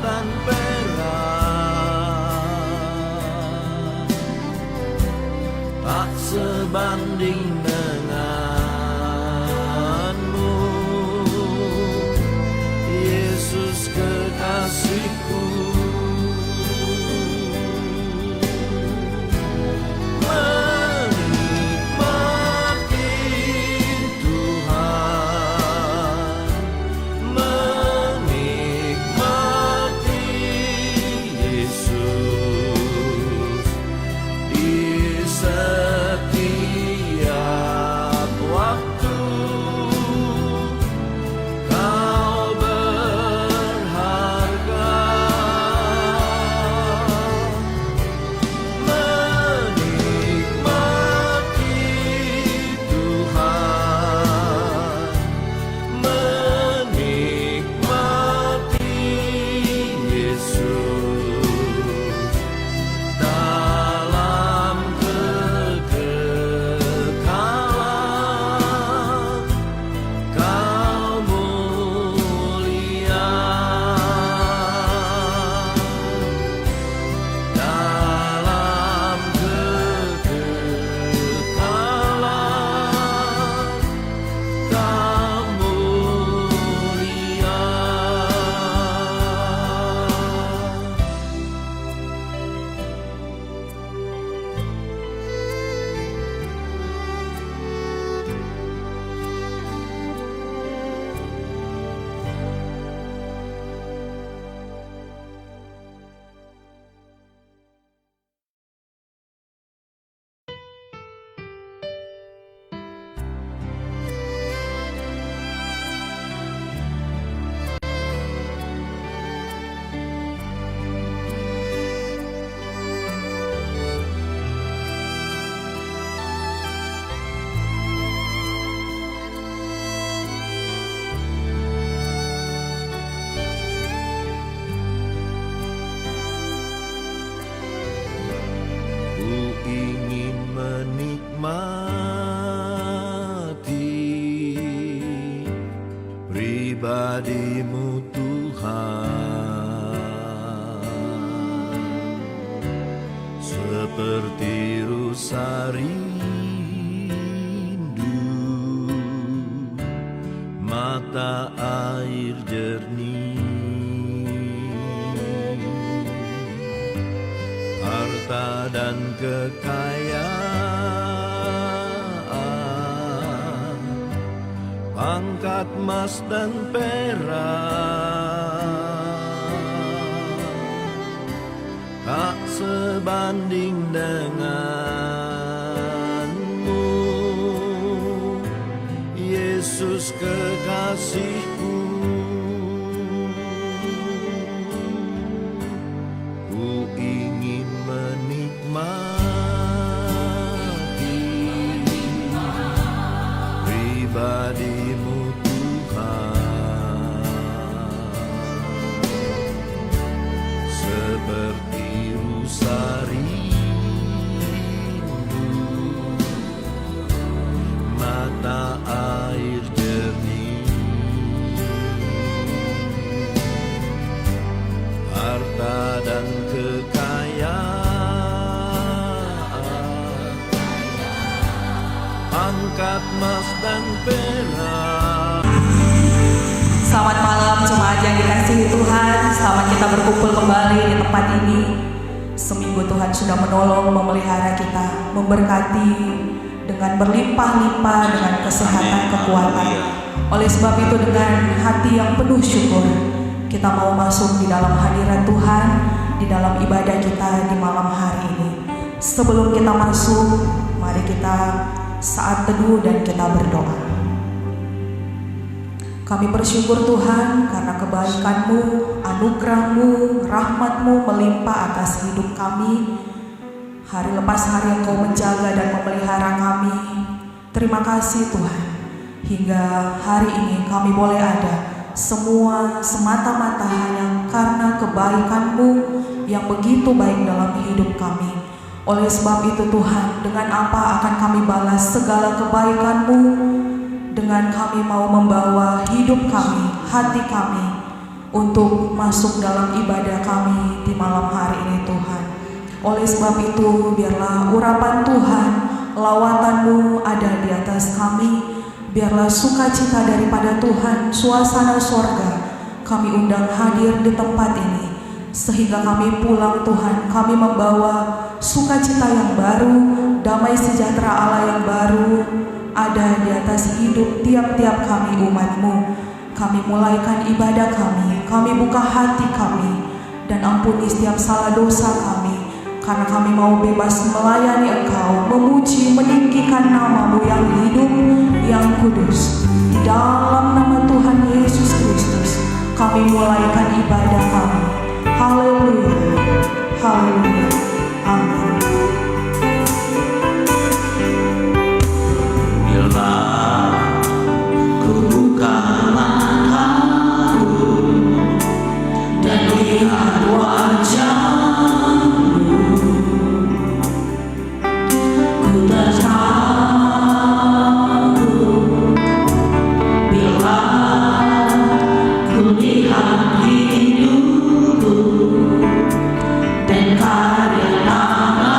dan perak tak sebanding denganmu, Yesus kekasihku. Pribadi-Mu Tuhan, seperti rusa rindu mata air jernih, harta dan kekayaan, pangkat emas dan perak tak sebanding denganmu, Yesus kekasihku. Ku ingin menikmati pribadi-Mu seperti rusa rindu mata air jernih, harta dan kekayaan, pangkat emas dan perak. Selamat malam jemaat yang dikasihi Tuhan. Selamat kita berkumpul kembali di tempat ini. Seminggu Tuhan sudah menolong, memelihara kita, memberkati dengan berlimpah-limpah, dengan kesehatan, kekuatan. Oleh sebab itu dengan hati yang penuh syukur, kita mau masuk di dalam hadirat Tuhan, di dalam ibadah kita di malam hari ini. Sebelum kita masuk, mari kita saat teduh dan kita berdoa. Kami bersyukur Tuhan karena kebaikan-Mu, anugerah-Mu, rahmat-Mu melimpah atas hidup kami. Hari lepas hari Engkau menjaga dan memelihara kami. Terima kasih Tuhan. Hingga hari ini kami boleh ada. Semua semata-mata hanya karena kebaikan-Mu yang begitu baik dalam hidup kami. Oleh sebab itu Tuhan, dengan apa akan kami balas segala kebaikan-Mu? Dengan kami mau membawa hidup kami, hati kami, untuk masuk dalam ibadah kami di malam hari ini Tuhan. Oleh sebab itu, biarlah urapan Tuhan, lawatan-Mu ada di atas kami. Biarlah sukacita daripada Tuhan, suasana sorga, kami undang hadir di tempat ini. Sehingga kami pulang Tuhan, kami membawa sukacita yang baru, damai sejahtera Allah yang baru ada di atas hidup tiap-tiap kami umat-Mu. Kami mulaikan ibadah kami buka hati kami, dan ampuni setiap salah dosa kami, karena kami mau bebas melayani Engkau, memuji, meninggikan nama-Mu yang hidup, yang kudus. Di dalam nama Tuhan Yesus Kristus, kami mulaikan ibadah kami. Haleluya, haleluya, amin. Bila ku buka mataku dan lihat wajah-Mu, ku terharu. Bila ku lihat hidupku dan karya tangan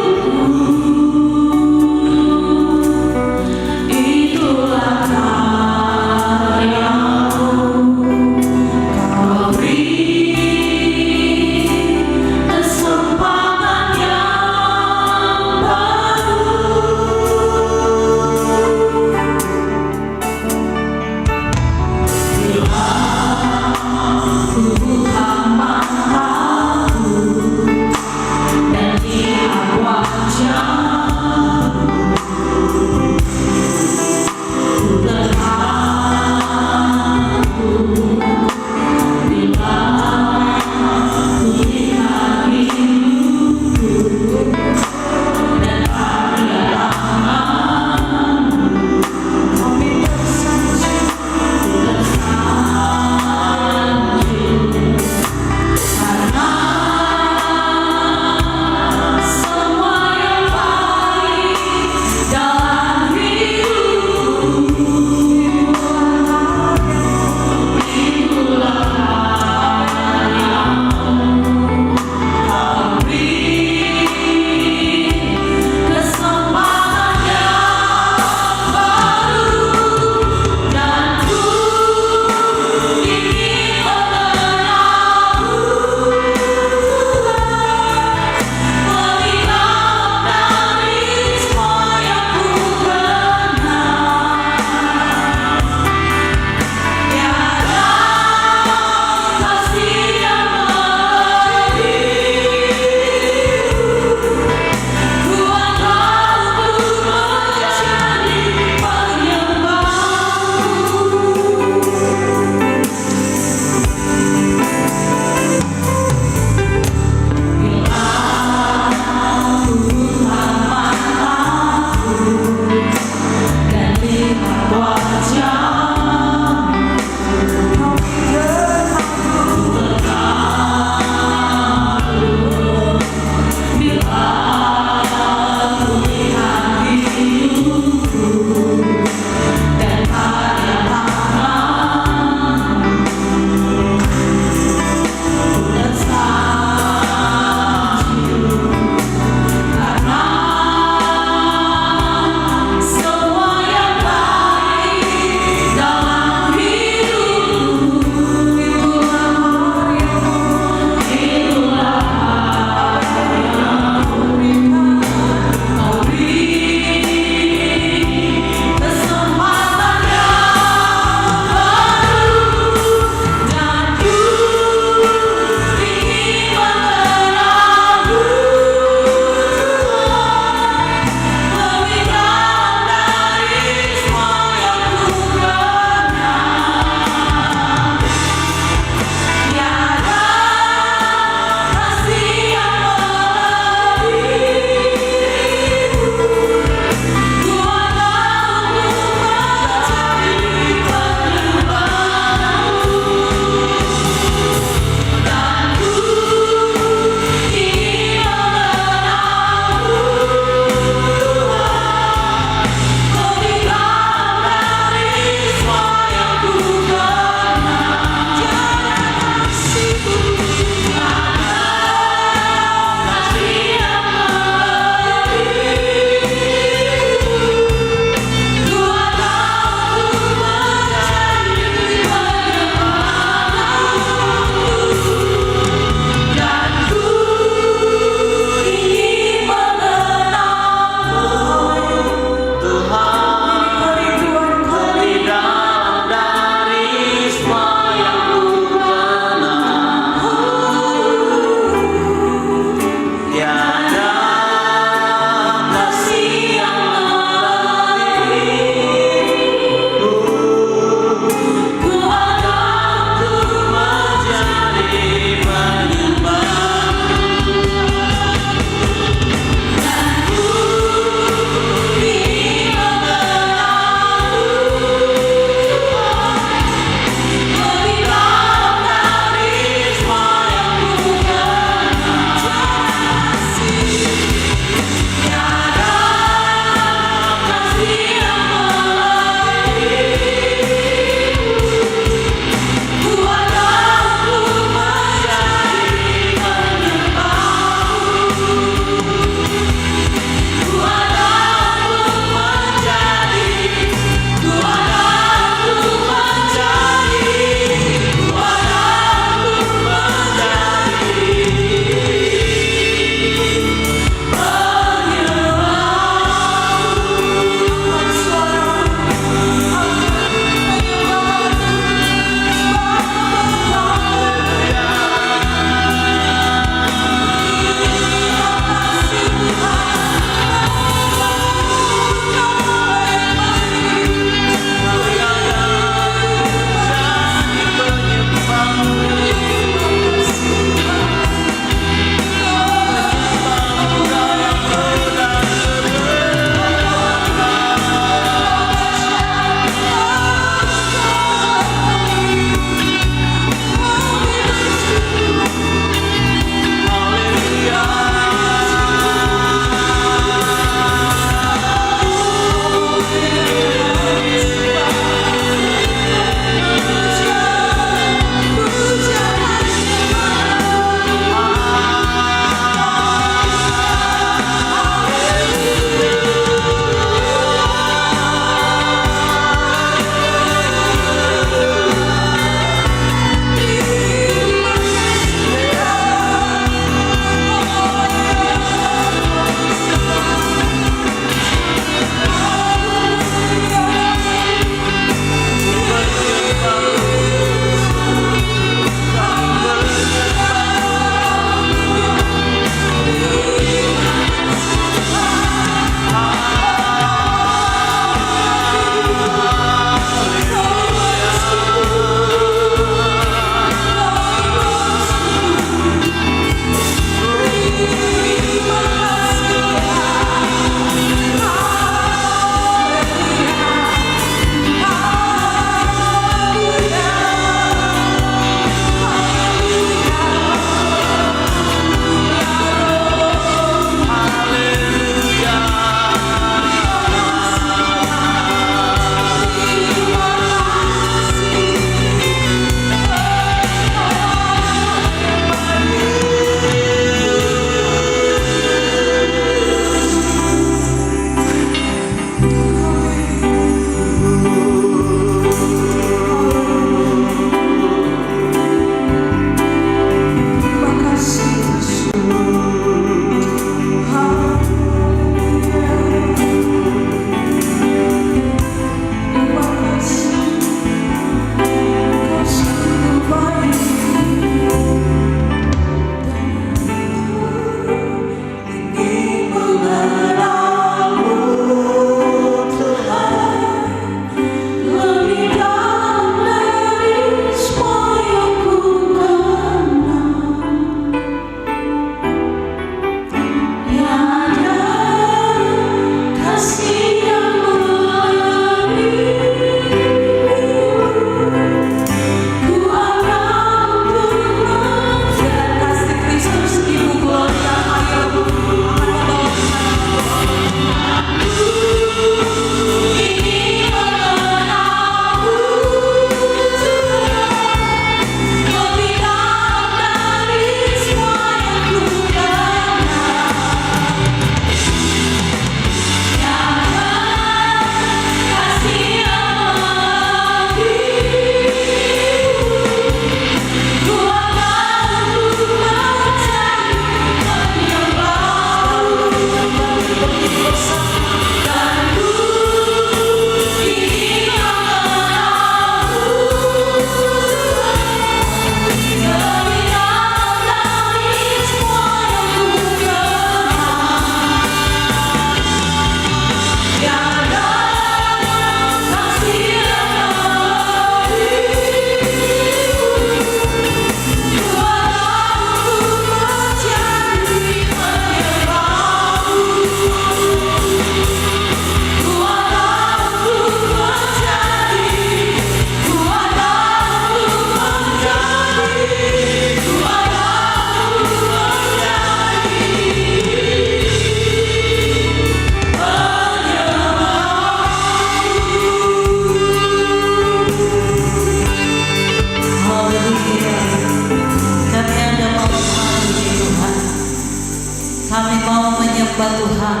menyembah Tuhan,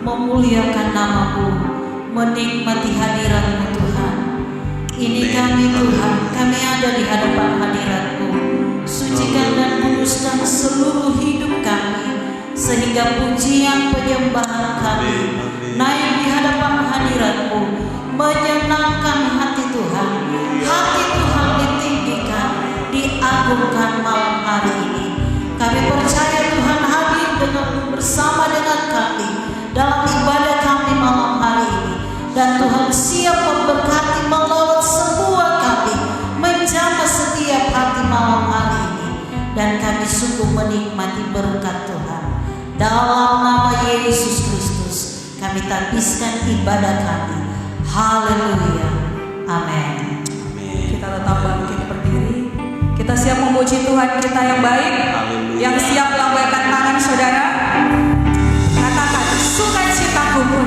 memuliakan nama-Mu, menikmati hadirat-Mu Tuhan. Ini kami Tuhan, kami ada di hadapan hadirat-Mu. Sucikan dan kuduskan seluruh hidup kami, sehingga pujian penyembahan kami naik di hadapan hadirat-Mu, menyenangkan hati Tuhan. Hati Tuhan ditinggikan, diagungkan malam hari ini. Kami percaya Tuhan hadir bersama dengan kami dalam ibadah kami malam hari ini, dan Tuhan siap memberkati melawat semua kami, menjamah setiap hati malam hari ini, dan kami sungguh menikmati berkat Tuhan. Dalam nama Yesus Kristus kami tabiskan ibadah kami. Haleluya, amin. Kita tetap bangkit berdiri. Kita siap memuji Tuhan kita yang baik. Yang siap lambaikan tangan saudara. Katakan sukacitaku pun.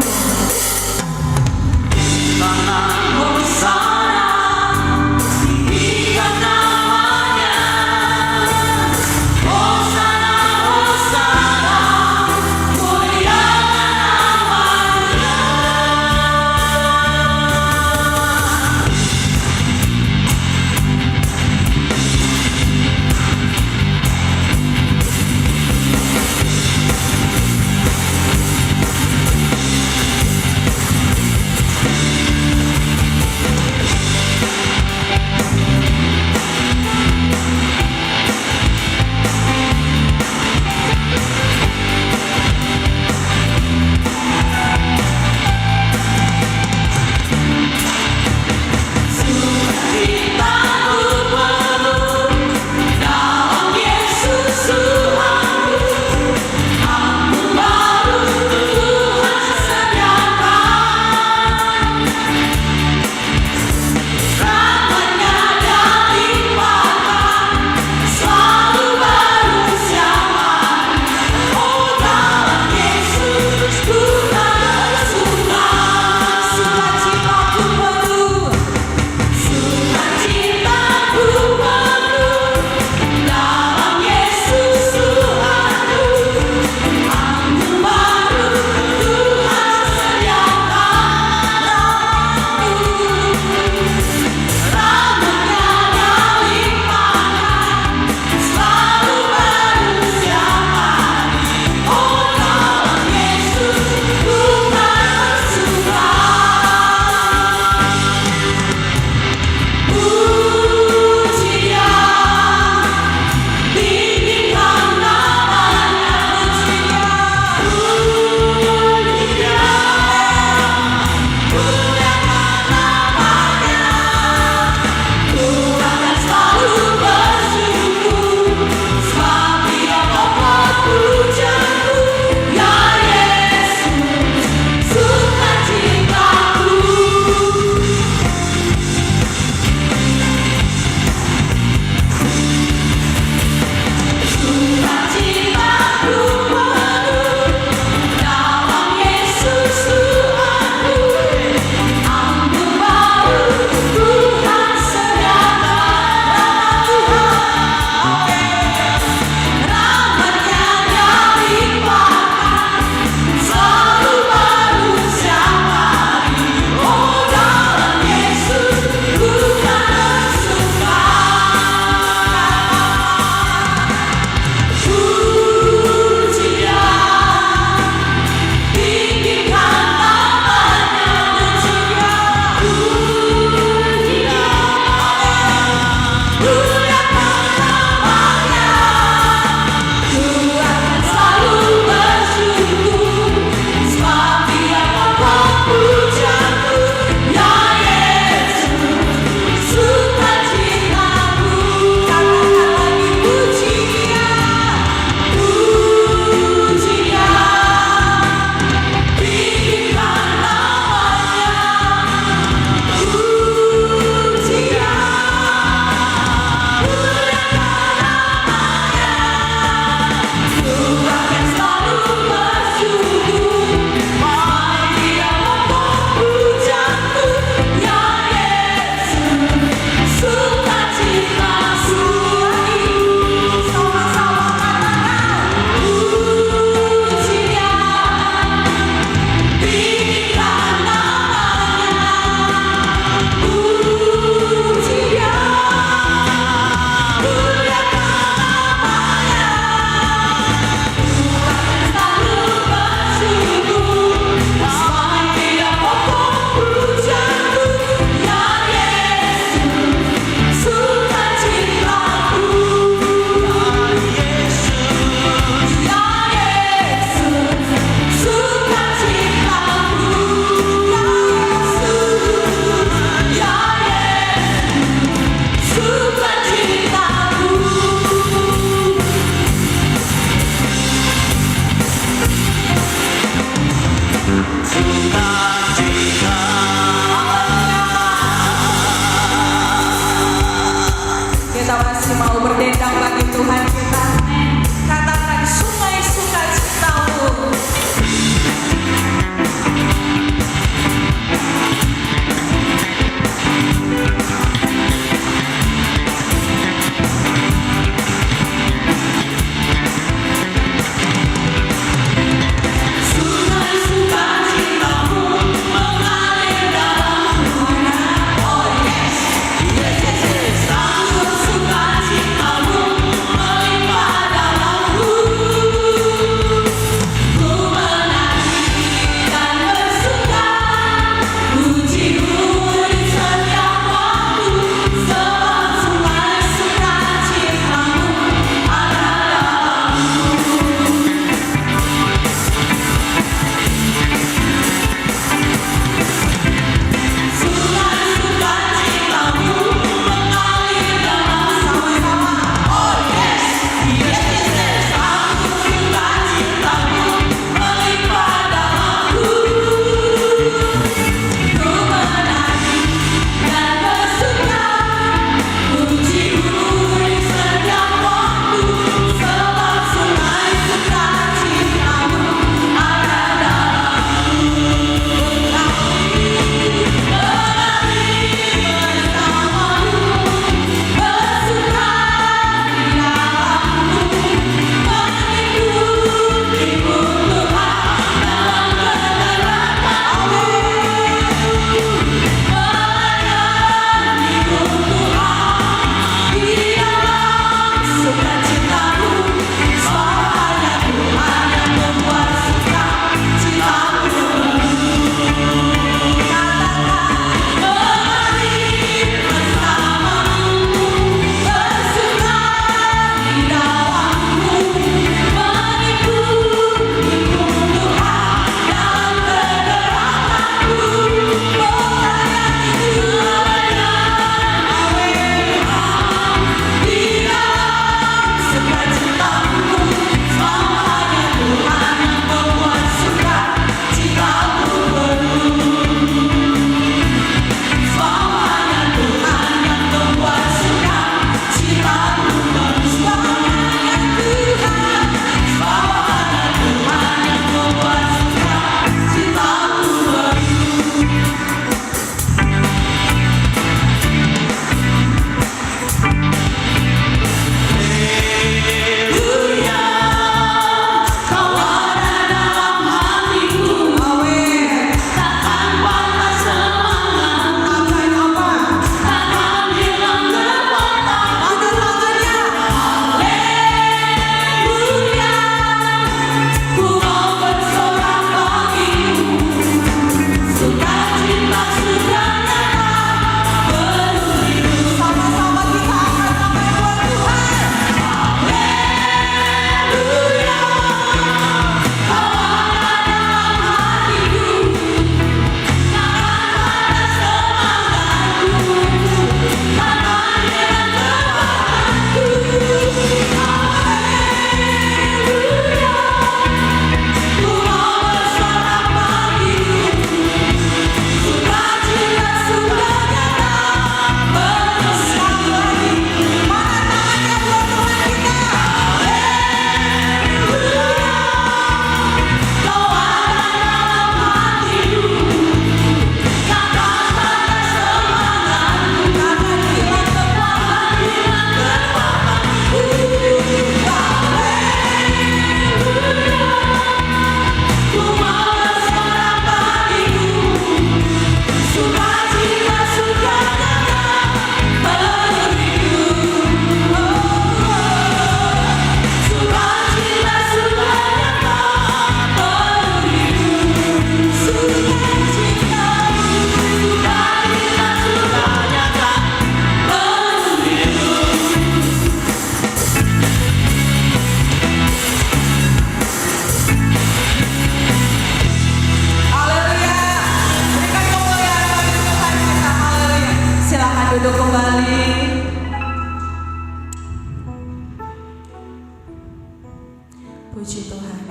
Puji Tuhan.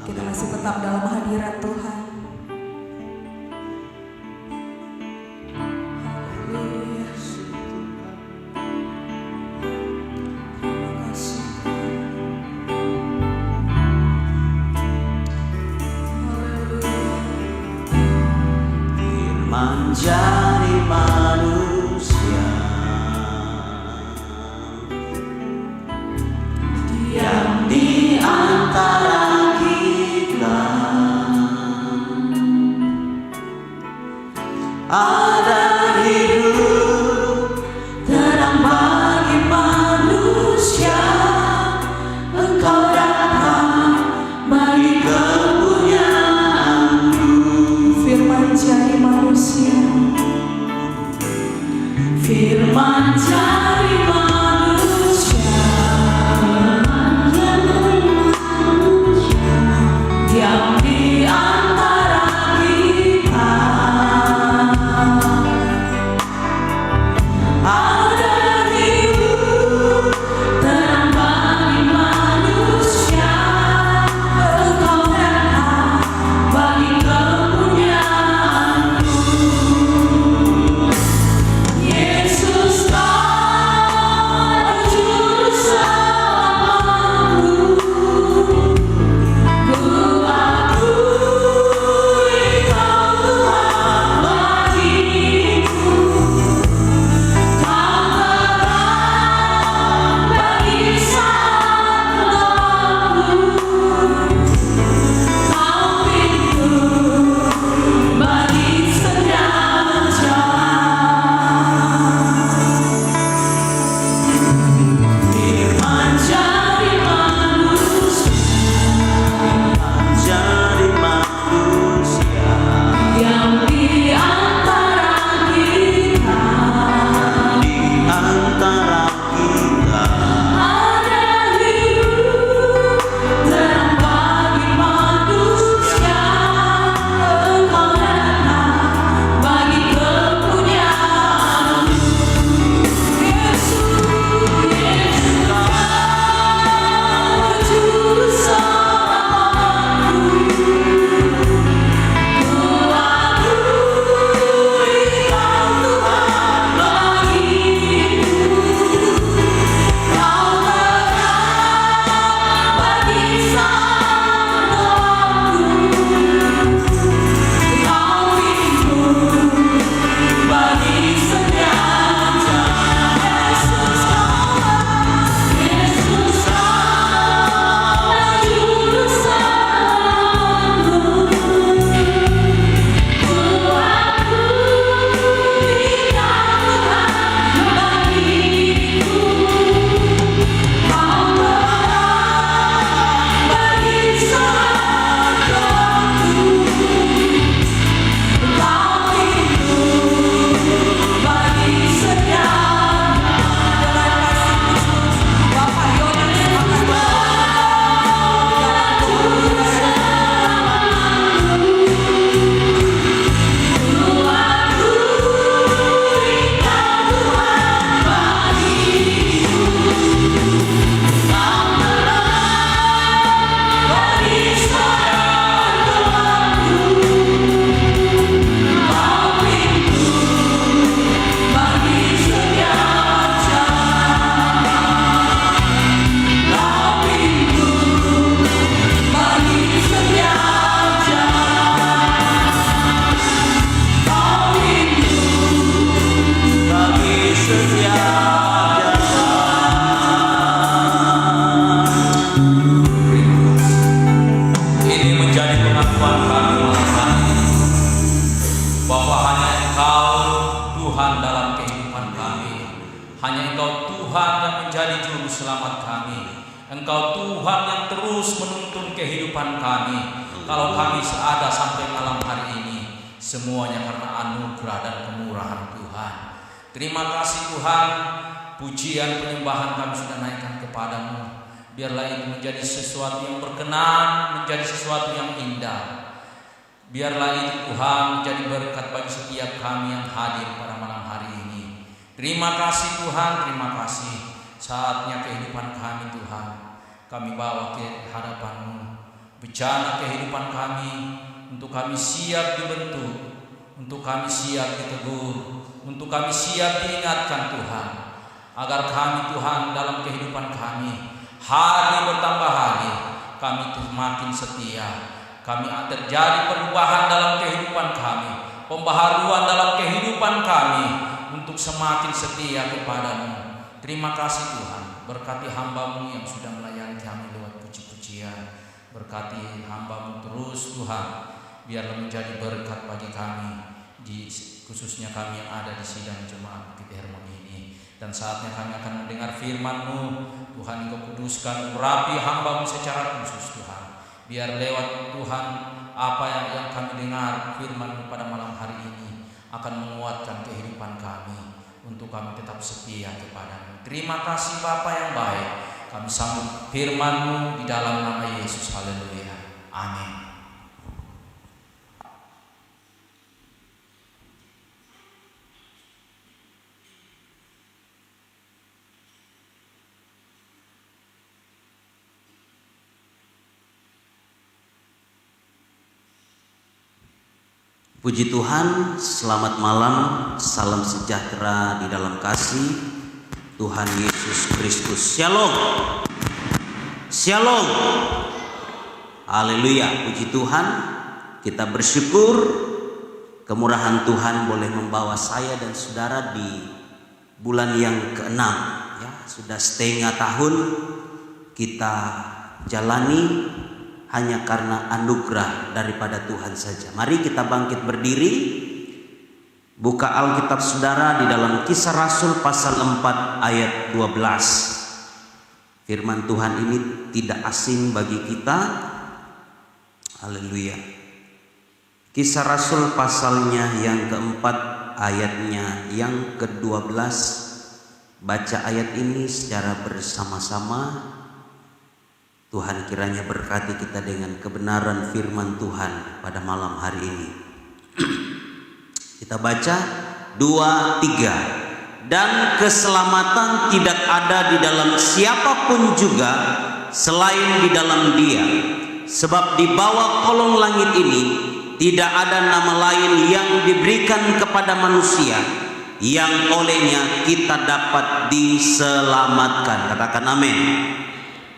Kita masih tetap dalam hadirat Tuhan. Haleluya. Terima kasih. Haleluya. Firman jadi manusia, diam di antara kita. Ada hidup terang bagi manusia. Engkau datang bagi kepunyaanmu. Firman jadi manusia. Firman jadi manusia, diam di antara kita. Ada hidup terang bagi manusia. Engkau datang bagi kepunyaanmu. Yesus Juru Selamatku, ku akui Kau Tuhan bagiku. Kau terang bagi sahabatku, Kau pintu bagi setiap jalan. Firman jadi manusia, diam di antara kita. Ada hidup terang bagi manusia. Engkau datang bagi kepunyaanmu. Yesus Juru Selamatku, ku akui Kau Tuhan bagiku. Kau terang bagi sahabatku, Kau pintu bagi setiap jalan. Yesus Juru Selamatku, ku akui Kau Tuhan bagiku. Kau terang bagi sahabatku, Kau pintu bagi setiap Bapak Yohanes akan Ini menjadi pengakuan kami malam hari ini, bahwa hanya Engkau Tuhan dalam kehidupan kami. Hanya Engkau Tuhan yang menjadi juru selamat kami. Engkau Tuhan yang terus menuntun kehidupan kami. Kalau kami seada sampai malam hari ini, semuanya karena anugerah dan kemurahan Tuhan. Terima kasih Tuhan. Pujian penyembahan kami sudah naikkan kepadamu. Biarlah ini menjadi sesuatu yang berkenan, menjadi sesuatu yang indah. Biarlah ini Tuhan menjadi berkat bagi setiap kami yang hadir pada malam hari ini. Terima kasih Tuhan, terima kasih. Saatnya kehidupan kami Tuhan, kami bawa ke hadapan-Mu. Bencana kehidupan kami, untuk kami siap dibentuk, untuk kami siap ditegur, untuk kami siap diingatkan Tuhan, agar kami Tuhan dalam kehidupan kami hari bertambah hari kami semakin setia, kami terjadi perubahan dalam kehidupan kami, pembaharuan dalam kehidupan kami untuk semakin setia kepada-Mu. Terima kasih Tuhan, berkati hamba-Mu yang sudah melayani kami lewat puji-pujian, berkati hamba-Mu terus Tuhan, biarlah menjadi berkat bagi kami, khususnya kami yang ada di sidang jemaat Bukit Hermon ini. Dan saatnya kami akan mendengar firman-Mu, Tuhan Engkau kuduskan, urapi hamba-Mu secara khusus Tuhan. Biar lewat Tuhan apa yang kami dengar firman-Mu pada malam hari ini akan menguatkan kehidupan kami, untuk kami tetap setia kepada-Mu. Terima kasih Bapa yang baik, kami sambut firman-Mu di dalam nama Yesus. Haleluya. Amin. Puji Tuhan, selamat malam, salam sejahtera di dalam kasih Tuhan Yesus Kristus. Shalom. Shalom. Haleluya, puji Tuhan. Kita bersyukur kemurahan Tuhan boleh membawa saya dan saudara di bulan yang ke-6 ya. Sudah setengah tahun kita jalani hanya karena anugerah daripada Tuhan saja. Mari kita bangkit berdiri. Buka Alkitab saudara di dalam Kisah Rasul pasal 4 ayat 12. Firman Tuhan ini tidak asing bagi kita. Haleluya. Kisah Rasul pasalnya yang keempat, ayatnya yang ke-12. Baca ayat ini secara bersama-sama. Tuhan kiranya berkati kita dengan kebenaran firman Tuhan pada malam hari ini. Kita baca 2, 3. Dan keselamatan tidak ada di dalam siapapun juga selain di dalam Dia. Sebab di bawah kolong langit ini tidak ada nama lain yang diberikan kepada manusia yang olehnya kita dapat diselamatkan. Katakan amin.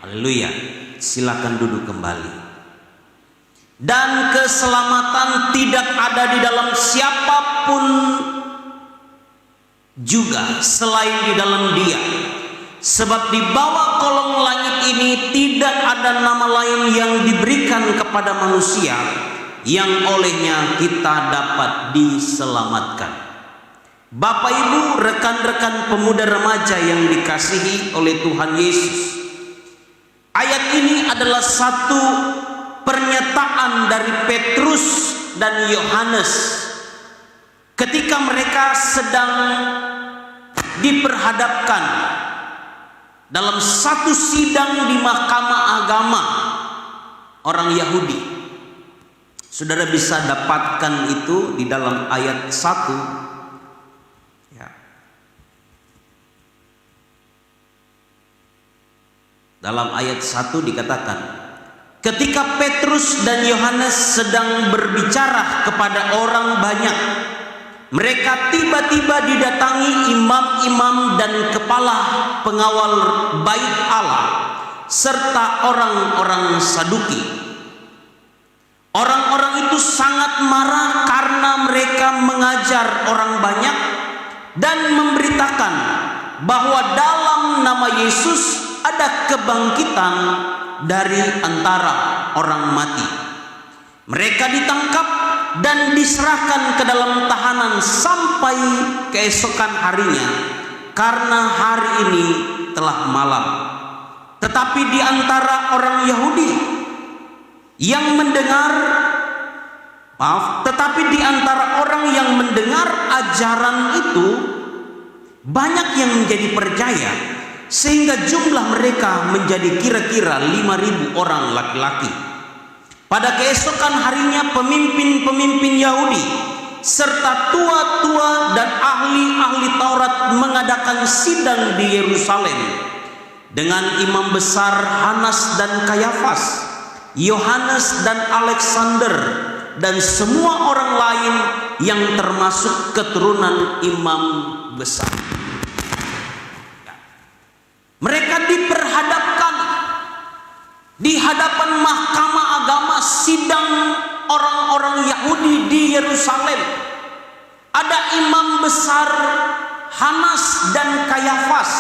Haleluya. Silakan duduk kembali. Dan keselamatan tidak ada di dalam siapapun juga selain di dalam Dia. Sebab di bawah kolong langit ini tidak ada nama lain yang diberikan kepada manusia yang olehnya kita dapat diselamatkan. Bapak Ibu, rekan-rekan pemuda remaja yang dikasihi oleh Tuhan Yesus, ayat ini adalah satu pernyataan dari Petrus dan Yohanes ketika mereka sedang diperhadapkan dalam satu sidang di mahkamah agama orang Yahudi. Saudara bisa dapatkan itu di dalam ayat 1. Dalam ayat 1 dikatakan, ketika Petrus dan Yohanes sedang berbicara kepada orang banyak, mereka tiba-tiba didatangi imam-imam dan kepala pengawal bait Allah serta orang-orang Saduki. Orang-orang itu sangat marah karena mereka mengajar orang banyak dan memberitakan bahwa dalam nama Yesus ada kebangkitan dari antara orang mati. Mereka ditangkap dan diserahkan ke dalam tahanan sampai keesokan harinya, karena hari ini telah malam. Tetapi di antara orang Yahudi yang mendengar, tetapi di antara orang yang mendengar ajaran itu, banyak yang menjadi percaya, sehingga jumlah mereka menjadi kira-kira 5.000 orang laki-laki. Pada keesokan harinya pemimpin-pemimpin Yahudi serta tua-tua dan ahli-ahli Taurat mengadakan sidang di Yerusalem. dengan imam besar Hanas dan Kayafas, Yohanes dan Alexander, dan semua orang lain yang termasuk keturunan imam besar. Mereka diperhadapkan di hadapan mahkamah agama, sidang orang-orang Yahudi di Yerusalem. Ada imam besar Hanas dan Kayafas.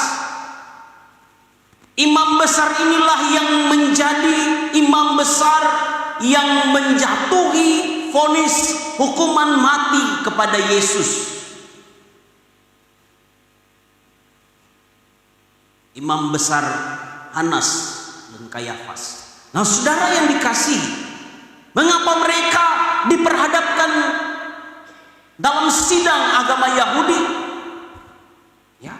Imam besar inilah yang menjadi imam besar yang menjatuhi vonis hukuman mati kepada Yesus. Imam besar Hanas dan Kayafas. Nah, saudara yang dikasihi, mengapa mereka diperhadapkan dalam sidang agama Yahudi? Ya,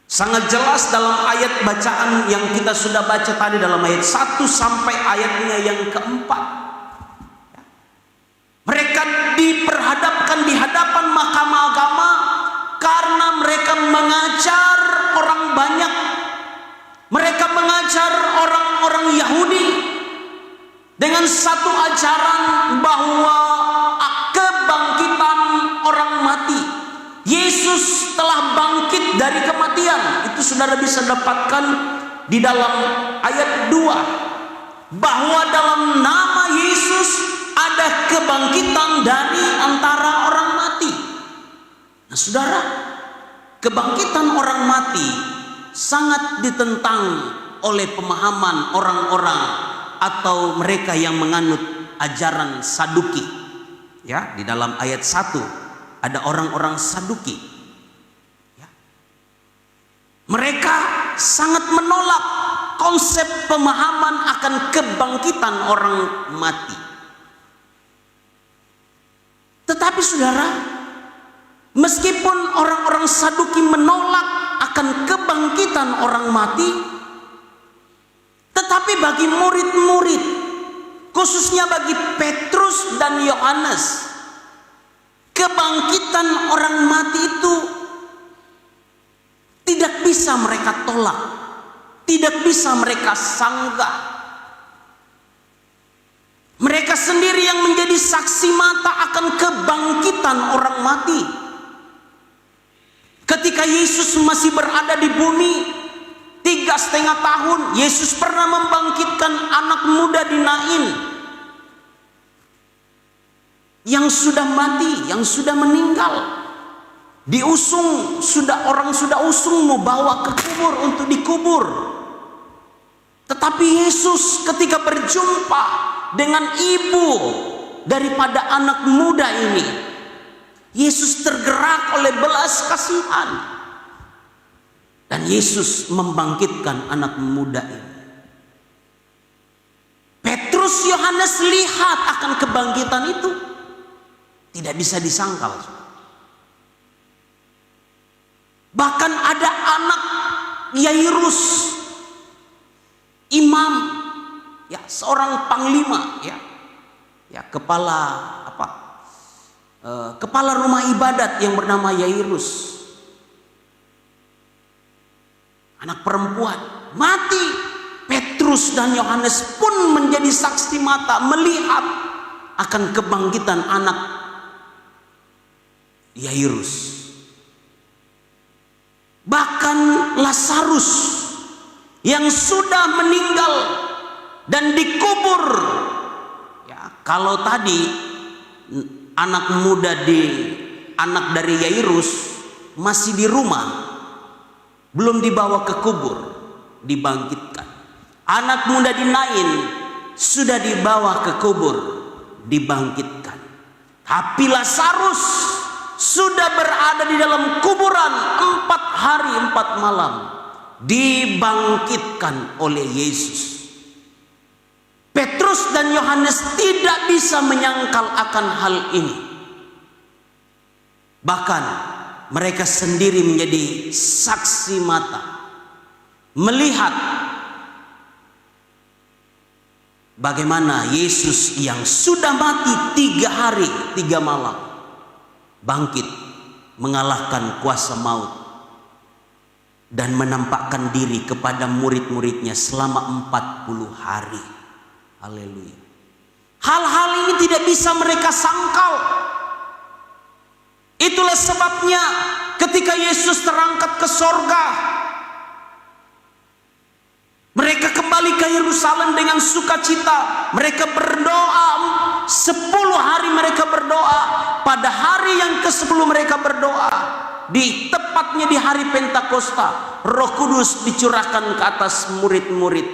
sangat jelas dalam ayat bacaan yang kita sudah baca tadi, dalam ayat 1 sampai ayatnya yang keempat. Mereka diperhadapkan di hadapan mahkamah agama karena mereka mengajar orang banyak. Mereka mengajar orang-orang Yahudi dengan satu ajaran bahwa kebangkitan orang mati. Yesus telah bangkit dari kematian. Itu saudara bisa dapatkan di dalam ayat 2. Bahwa dalam nama Yesus ada kebangkitan dari antara orang mati. Nah, saudara, kebangkitan orang mati sangat ditentang oleh pemahaman orang-orang atau mereka yang menganut ajaran Saduki. Ya, di dalam ayat 1 ada orang-orang Saduki. Ya. Mereka sangat menolak konsep pemahaman akan kebangkitan orang mati. Tetapi saudara, meskipun orang-orang Saduki menolak akan kebangkitan orang mati, tetapi bagi murid-murid, khususnya bagi Petrus dan Yohanes, kebangkitan orang mati itu tidak bisa mereka tolak, tidak bisa mereka sanggah. Mereka sendiri yang menjadi saksi mata akan kebangkitan orang mati. Ketika Yesus masih berada di bumi 3,5 tahun, Yesus pernah membangkitkan anak muda di Nain yang sudah mati, yang sudah meninggal. Diusung, orang sudah usung mau bawa ke kubur untuk dikubur. Tetapi Yesus ketika berjumpa dengan ibu daripada anak muda ini, Yesus tergerak oleh belas kasihan dan Yesus membangkitkan anak muda ini. Petrus, Yohanes lihat akan kebangkitan itu, tidak bisa disangkal. Bahkan ada anak Yairus, imam, ya, seorang panglima, ya, kepala kepala rumah ibadat yang bernama Yairus, anak perempuan, mati. Petrus dan Yohanes pun menjadi saksi mata melihat akan kebangkitan anak Yairus. Bahkan Lazarus yang sudah meninggal dan dikubur, ya, kalau tadi anak dari Yairus masih di rumah, belum dibawa ke kubur, dibangkitkan. Anak muda di Nain sudah dibawa ke kubur, dibangkitkan. Tapi Lazarus sudah berada di dalam kuburan 4 hari 4 malam, dibangkitkan oleh Yesus. Petrus dan Yohanes tidak bisa menyangkal akan hal ini. Bahkan mereka sendiri menjadi saksi mata melihat bagaimana Yesus yang sudah mati 3 hari 3 malam bangkit mengalahkan kuasa maut. dan menampakkan diri kepada murid-muridnya selama 40 hari. Haleluya. Hal-hal ini tidak bisa mereka sangkal. Itulah sebabnya ketika Yesus terangkat ke sorga, mereka kembali ke Yerusalem dengan sukacita. Mereka berdoa 10 hari mereka berdoa. Pada hari yang ke-10 mereka berdoa. Tepatnya di hari Pentakosta, Roh Kudus dicurahkan ke atas murid-murid.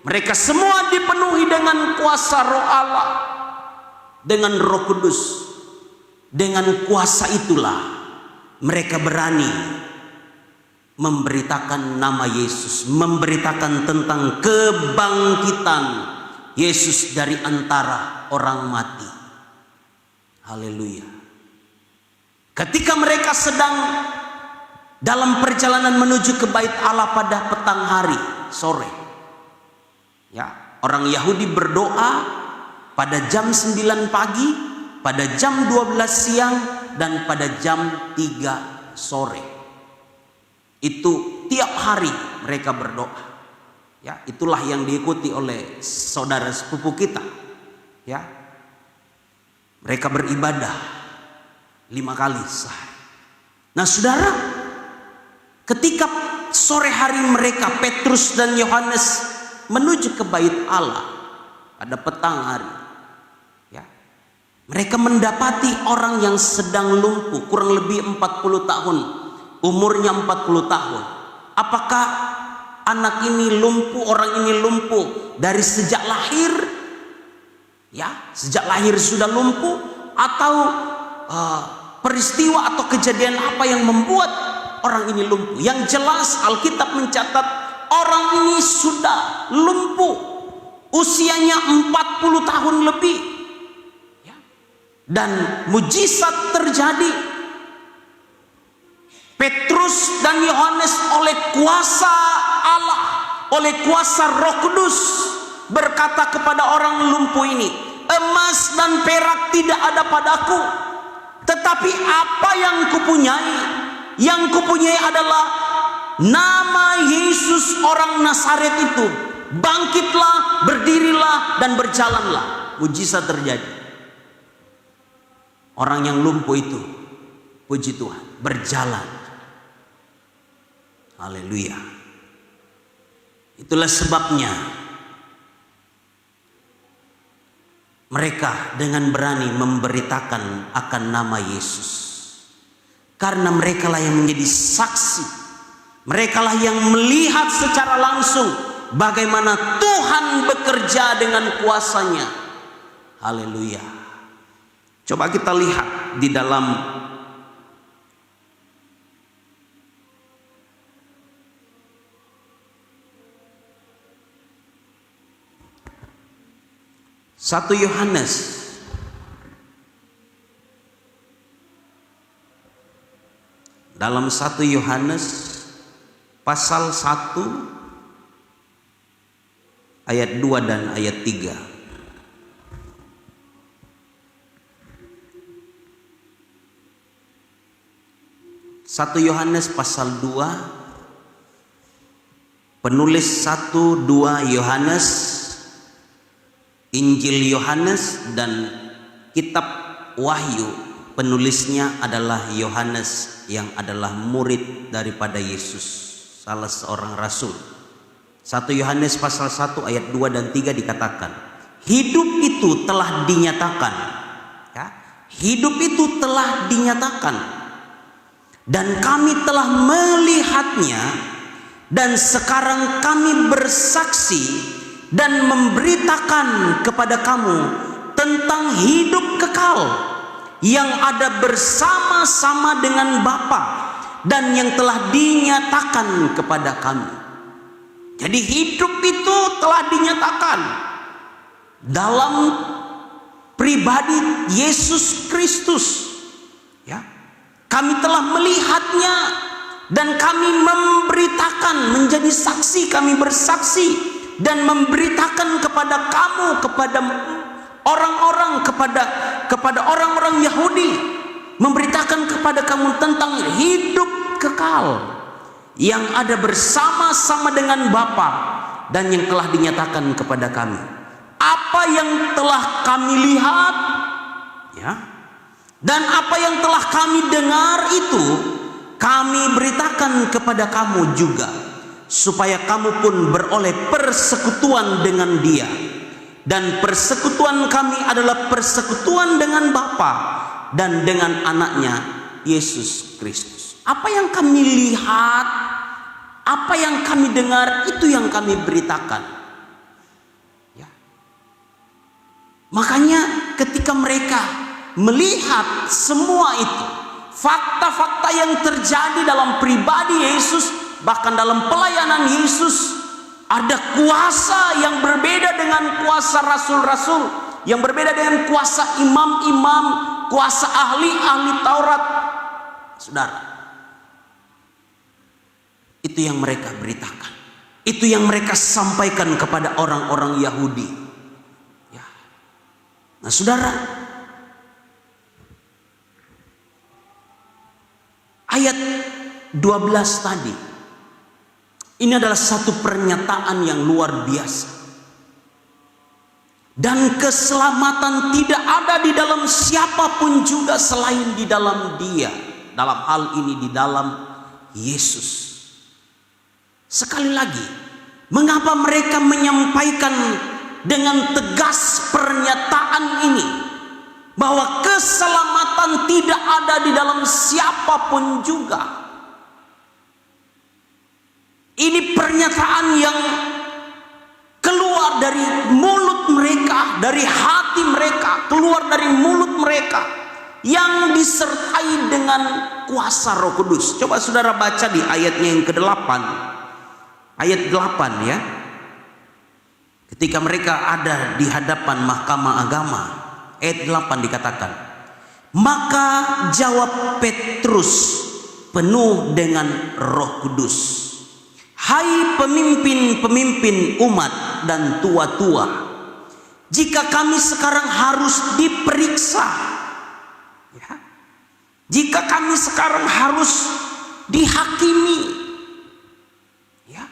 Mereka semua dipenuhi dengan kuasa Roh Allah, dengan Roh Kudus. Dengan kuasa itulah mereka berani memberitakan nama Yesus, memberitakan tentang kebangkitan Yesus dari antara orang mati. Haleluya. Ketika mereka sedang dalam perjalanan menuju ke Bait Allah pada petang hari, sore, ya, orang Yahudi berdoa pada jam 9 pagi, pada jam 12 siang, dan pada jam 3 sore. Itu tiap hari mereka berdoa. Ya, itulah yang diikuti oleh saudara sepupu kita. Ya, mereka beribadah 5 kali sehari. Nah, saudara, ketika sore hari mereka, Petrus dan Yohanes menuju ke Bait Allah pada petang hari, ya, mereka mendapati orang yang sedang lumpuh, kurang lebih 40 tahun, umurnya 40 tahun. Apakah anak ini lumpuh, orang ini lumpuh dari sejak lahir? Ya, sejak lahir sudah lumpuh, atau peristiwa atau kejadian apa yang membuat orang ini lumpuh? Yang jelas Alkitab mencatat orang ini sudah lumpuh, usianya 40 tahun lebih, ya. Dan mujizat terjadi. Petrus dan Yohanes oleh kuasa Allah, oleh kuasa Roh Kudus berkata kepada orang lumpuh ini, emas dan perak tidak ada padaku, tetapi apa yang kupunyai adalah nama Yesus orang Nazaret itu. Bangkitlah, berdirilah, dan berjalanlah. Mujizat terjadi. Orang yang lumpuh itu, puji Tuhan, berjalan. Haleluya. Itulah sebabnya mereka dengan berani memberitakan akan nama Yesus. Karena merekalah yang menjadi saksi. Merekalah yang melihat secara langsung bagaimana Tuhan bekerja dengan kuasanya. Haleluya. Coba kita lihat di dalam Satu Yohanes dalam 1 Yohanes pasal 1 ayat 2 dan ayat 3. 1 Yohanes pasal 2, penulis 1, 2 Yohanes, Injil Yohanes, dan kitab Wahyu penulisnya adalah Yohanes yang adalah murid daripada Yesus, salah seorang rasul. 1 Yohanes pasal 1 ayat 2 dan 3 dikatakan, hidup itu telah dinyatakan, ya, hidup itu telah dinyatakan, dan kami telah melihatnya, dan sekarang kami bersaksi dan memberitakan kepada kamu tentang hidup kekal yang ada bersama-sama dengan Bapa dan yang telah dinyatakan kepada kami. Jadi hidup itu telah dinyatakan dalam pribadi Yesus Kristus, ya. Kami telah melihatnya dan kami memberitakan, menjadi saksi, kami bersaksi dan memberitakan kepada kamu, kepada orang-orang, kepada orang-orang Yahudi, memberitakan kepada kamu tentang hidup kekal yang ada bersama-sama dengan Bapa dan yang telah dinyatakan kepada kami. Apa yang telah kami lihat, ya, dan apa yang telah kami dengar itu kami beritakan kepada kamu juga, supaya kamu pun beroleh persekutuan dengan Dia. Dan persekutuan kami adalah persekutuan dengan Bapa dan dengan anaknya Yesus Kristus. Apa yang kami lihat, apa yang kami dengar, itu yang kami beritakan. Ya. Makanya ketika mereka melihat semua itu, fakta-fakta yang terjadi dalam pribadi Yesus, bahkan dalam pelayanan Yesus, ada kuasa yang berbeda dengan kuasa rasul-rasul, yang berbeda dengan kuasa imam-imam, kuasa ahli-ahli Taurat. Saudara, itu yang mereka beritakan, itu yang mereka sampaikan kepada orang-orang Yahudi. Ya. Nah, saudara, ayat 12 tadi, ini adalah satu pernyataan yang luar biasa. Dan keselamatan tidak ada di dalam siapapun juga selain di dalam Dia. Dalam hal ini di dalam Yesus. Sekali lagi, mengapa mereka menyampaikan dengan tegas pernyataan ini, bahwa keselamatan tidak ada di dalam siapapun juga? Ini pernyataan yang keluar dari mulut mereka, dari hati mereka, keluar dari mulut mereka, yang disertai dengan kuasa Roh Kudus. Coba saudara baca di ayatnya yang ke-8. Ayat 8 ya. Ketika mereka ada di hadapan mahkamah agama, ayat 8 dikatakan, maka jawab Petrus penuh dengan Roh Kudus, hai pemimpin-pemimpin umat dan tua-tua, jika kami sekarang harus diperiksa, ya, jika kami sekarang harus dihakimi, ya,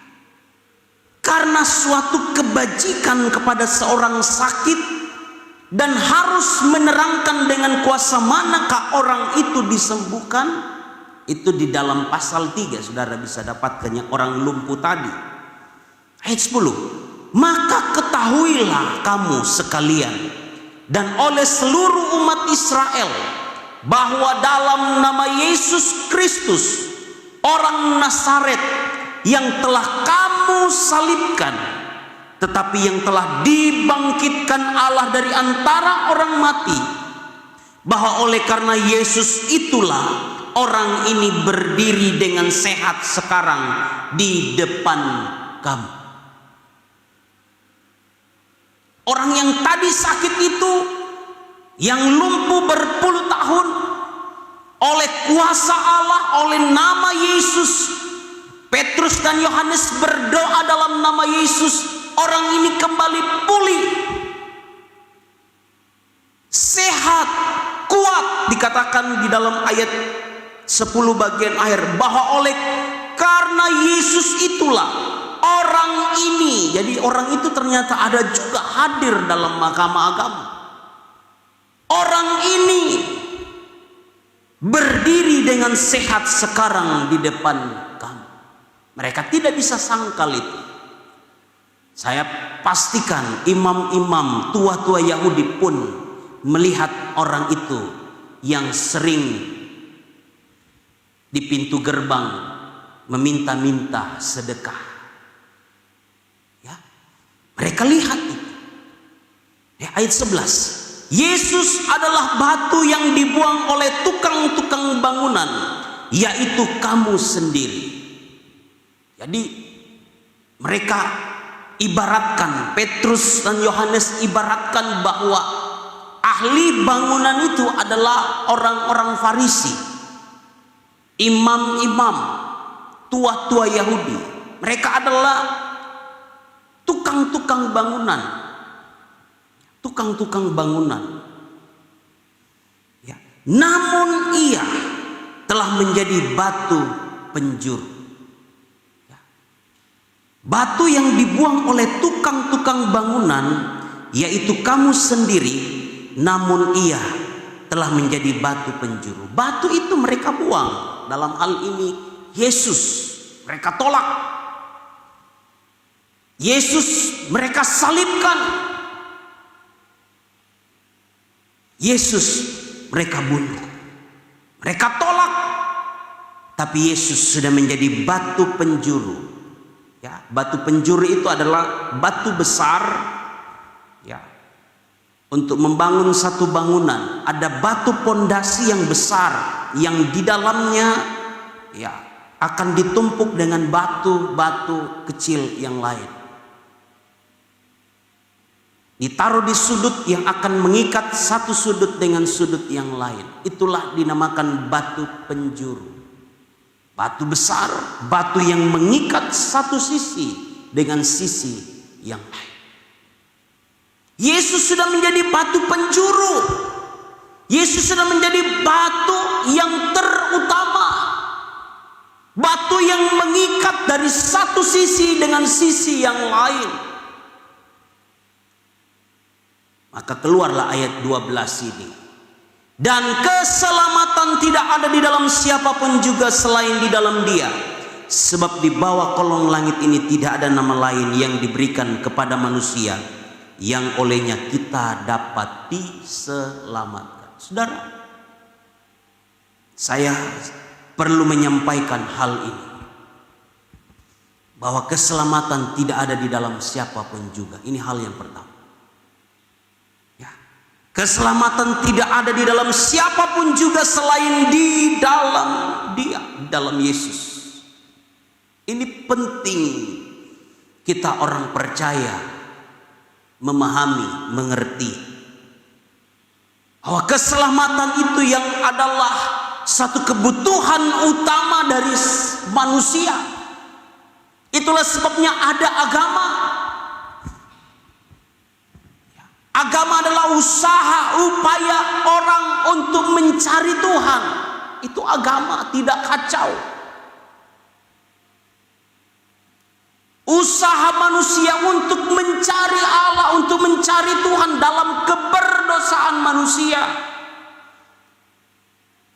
karena suatu kebajikan kepada seorang sakit, dan harus menerangkan dengan kuasa manakah orang itu disembuhkan. Itu di dalam pasal 3 saudara bisa dapatkan yang orang lumpuh tadi. Ayat 10. Maka ketahuilah kamu sekalian dan oleh seluruh umat Israel, bahwa dalam nama Yesus Kristus, orang Nazaret, yang telah kamu salibkan, tetapi yang telah dibangkitkan Allah dari antara orang mati, bahwa oleh karena Yesus itulah orang ini berdiri dengan sehat sekarang di depan kamu. Orang yang tadi sakit itu, yang lumpuh berpuluh tahun, oleh kuasa Allah, oleh nama Yesus, Petrus dan Yohanes berdoa dalam nama Yesus, orang ini kembali pulih, sehat, kuat. Dikatakan di dalam ayat 10 bagian akhir, bahwa oleh karena Yesus itulah orang ini. Jadi orang itu ternyata ada juga hadir dalam mahkamah agama. Orang ini berdiri dengan sehat sekarang di depan kamu. Mereka tidak bisa sangkal itu. Saya pastikan imam-imam tua-tua Yahudi pun melihat orang itu yang sering di pintu gerbang meminta-minta sedekah. Ya, mereka lihat itu. Ya, ayat 11. Yesus adalah batu yang dibuang oleh tukang-tukang bangunan, yaitu kamu sendiri. Jadi mereka ibaratkan, Petrus dan Yohanes ibaratkan bahwa ahli bangunan itu adalah orang-orang Farisi, imam-imam, tua-tua Yahudi. Mereka adalah tukang-tukang bangunan, tukang-tukang bangunan. Ya. Namun ia telah menjadi batu penjuru. Batu yang dibuang oleh tukang-tukang bangunan, yaitu kamu sendiri, namun ia telah menjadi batu penjuru. Batu itu mereka buang. Dalam hal ini Yesus mereka tolak. Yesus mereka salibkan. Yesus mereka bunuh. Mereka tolak. Tapi Yesus sudah menjadi batu penjuru. Ya, batu penjuru itu adalah batu besar, ya, untuk membangun satu bangunan. Ada batu pondasi yang besar yang di dalamnya, ya, akan ditumpuk dengan batu-batu kecil yang lain. Ditaruh di sudut yang akan mengikat satu sudut dengan sudut yang lain. Itulah dinamakan batu penjuru. Batu besar, batu yang mengikat satu sisi dengan sisi yang lain. Yesus sudah menjadi batu penjuru. Yesus sudah menjadi batu yang terutama. Batu yang mengikat dari satu sisi dengan sisi yang lain. Maka keluarlah ayat 12 ini. Dan keselamatan tidak ada di dalam siapapun juga selain di dalam Dia. Sebab di bawah kolong langit ini tidak ada nama lain yang diberikan kepada manusia yang olehnya kita dapat diselamatkan. Saudara, saya perlu menyampaikan hal ini. Bahwa keselamatan tidak ada di dalam siapapun juga. Ini hal yang pertama. Keselamatan tidak ada di dalam siapapun juga selain di dalam Dia, dalam Yesus. Ini penting kita orang percaya memahami, mengerti bahwa keselamatan itu yang adalah satu kebutuhan utama dari manusia. Itulah sebabnya ada agama. Agama adalah usaha, upaya orang untuk mencari Tuhan. Itu agama, tidak kacau. Usaha manusia untuk mencari Allah, untuk mencari Tuhan dalam keberdosaan manusia.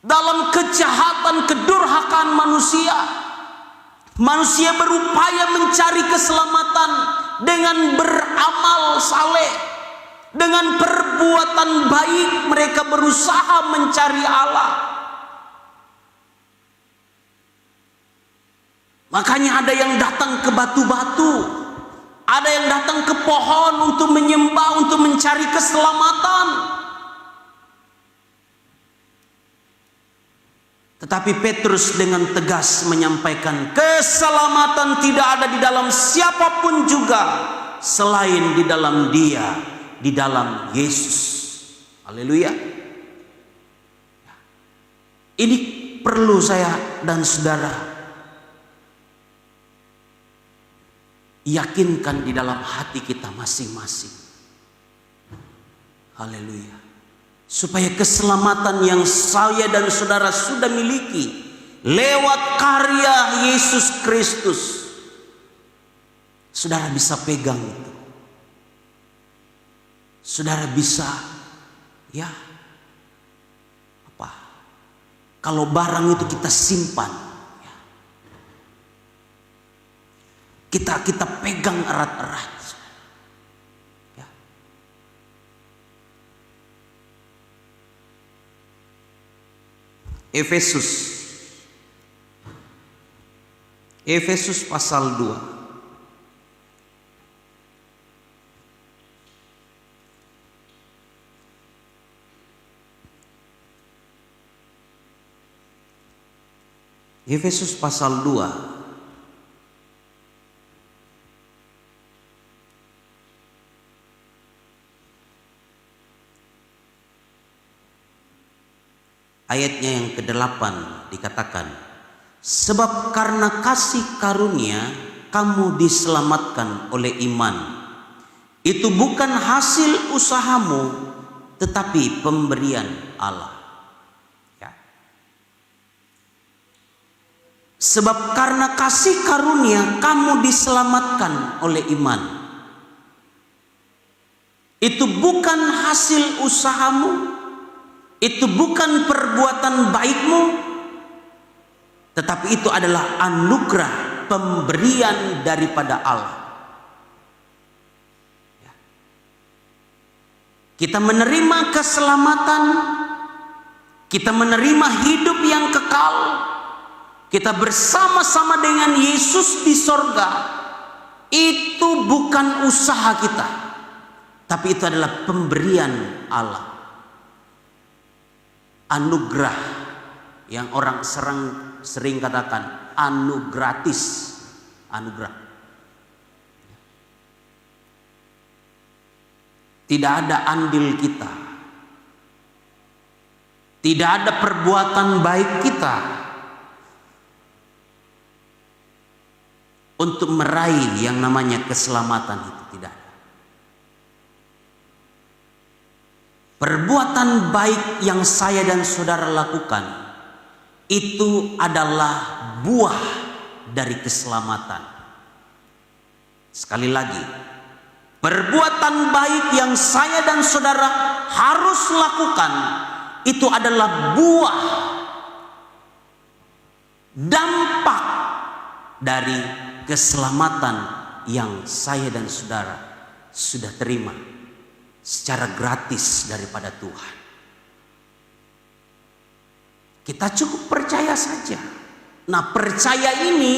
Dalam kejahatan, kedurhakaan manusia. Manusia berupaya mencari keselamatan dengan beramal saleh. Dengan perbuatan baik mereka berusaha mencari Allah. Makanya ada yang datang ke batu-batu, ada yang datang ke pohon untuk menyembah, untuk mencari keselamatan. Tetapi Petrus dengan tegas menyampaikan, keselamatan tidak ada di dalam siapapun juga selain di dalam Dia, di dalam Yesus. Haleluya. Ini perlu saya dan saudara yakinkan di dalam hati kita masing-masing. Haleluya. Supaya keselamatan yang saya dan saudara sudah miliki lewat karya Yesus Kristus, saudara bisa pegang itu. Saudara bisa, ya, apa? Kalau barang itu kita simpan, ya, kita pegang erat-erat. Ya. Efesus pasal 2. Efesus pasal 2 ayatnya yang ke-8 dikatakan, sebab karena kasih karunia kamu diselamatkan oleh iman. Itu bukan hasil usahamu, tetapi pemberian Allah. Sebab karena kasih karunia kamu diselamatkan oleh iman. Itu bukan hasil usahamu, itu bukan perbuatan baikmu, tetapi itu adalah anugerah pemberian daripada Allah. Kita menerima keselamatan, kita menerima hidup yang kekal, kita bersama-sama dengan Yesus di sorga. Itu bukan usaha kita, tapi itu adalah pemberian Allah. Anugerah yang orang sering katakan anugratis, anugerah. Tidak ada andil kita, tidak ada perbuatan baik kita untuk meraih yang namanya keselamatan itu, tidak ada. Perbuatan baik yang saya dan saudara lakukan itu adalah buah dari keselamatan. Sekali lagi, perbuatan baik yang saya dan saudara harus lakukan itu adalah buah, dampak dari keselamatan yang saya dan saudara sudah terima secara gratis daripada Tuhan. Kita cukup percaya saja. Nah, percaya ini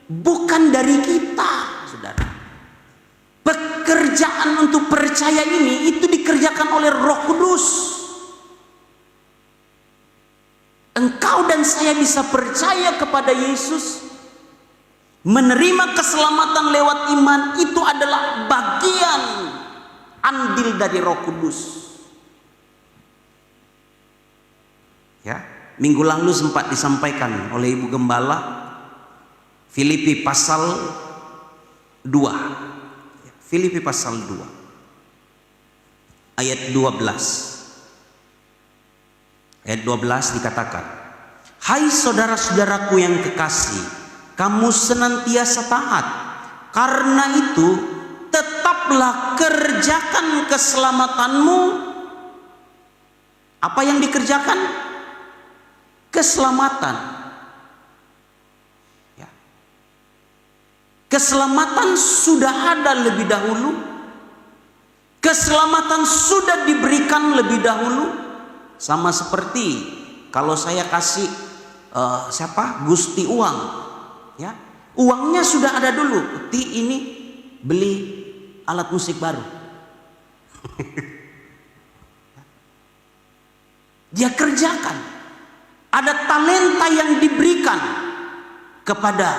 bukan dari kita, saudara. Pekerjaan untuk percaya ini itu dikerjakan oleh Roh Kudus. Engkau dan saya bisa percaya kepada Yesus, menerima keselamatan lewat iman, itu adalah bagian andil dari Roh Kudus. Ya, minggu lalu sempat disampaikan oleh Ibu Gembala, Filipi pasal 2. Filipi pasal 2 ayat 12. Ayat 12 dikatakan, "Hai saudara-saudaraku yang kekasih, kamu senantiasa taat. Karena itu tetaplah kerjakan keselamatanmu." Apa yang dikerjakan? Keselamatan. Ya. Keselamatan sudah ada lebih dahulu. Keselamatan sudah diberikan lebih dahulu. Sama seperti kalau saya kasih Gusti uang, ya, uangnya sudah ada dulu. Ini beli alat musik baru. Dia kerjakan. Ada talenta yang diberikan kepada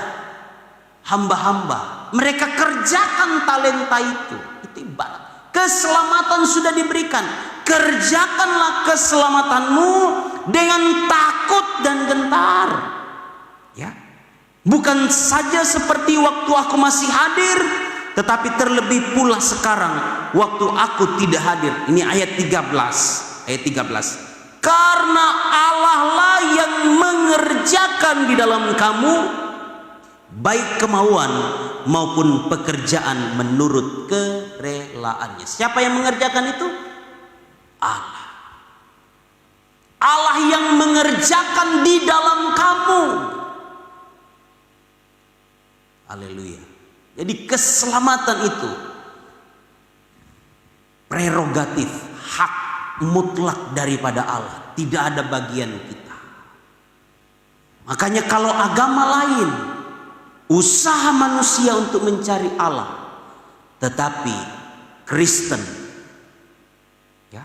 hamba-hamba. Mereka kerjakan talenta itu. Itu ibarat. Keselamatan sudah diberikan. Kerjakanlah keselamatanmu dengan takut dan gentar. Ya. Bukan saja seperti waktu aku masih hadir, tetapi terlebih pula sekarang waktu aku tidak hadir. Ini ayat 13. Ayat 13. Karena Allah lah yang mengerjakan di dalam kamu baik kemauan maupun pekerjaan menurut kerelaannya. Siapa yang mengerjakan itu? Allah. Allah yang mengerjakan di dalam kamu. Haleluya. Jadi keselamatan itu prerogatif, hak mutlak daripada Allah. Tidak ada bagian kita. Makanya kalau agama lain, usaha manusia untuk mencari Allah, tetapi Kristen, ya,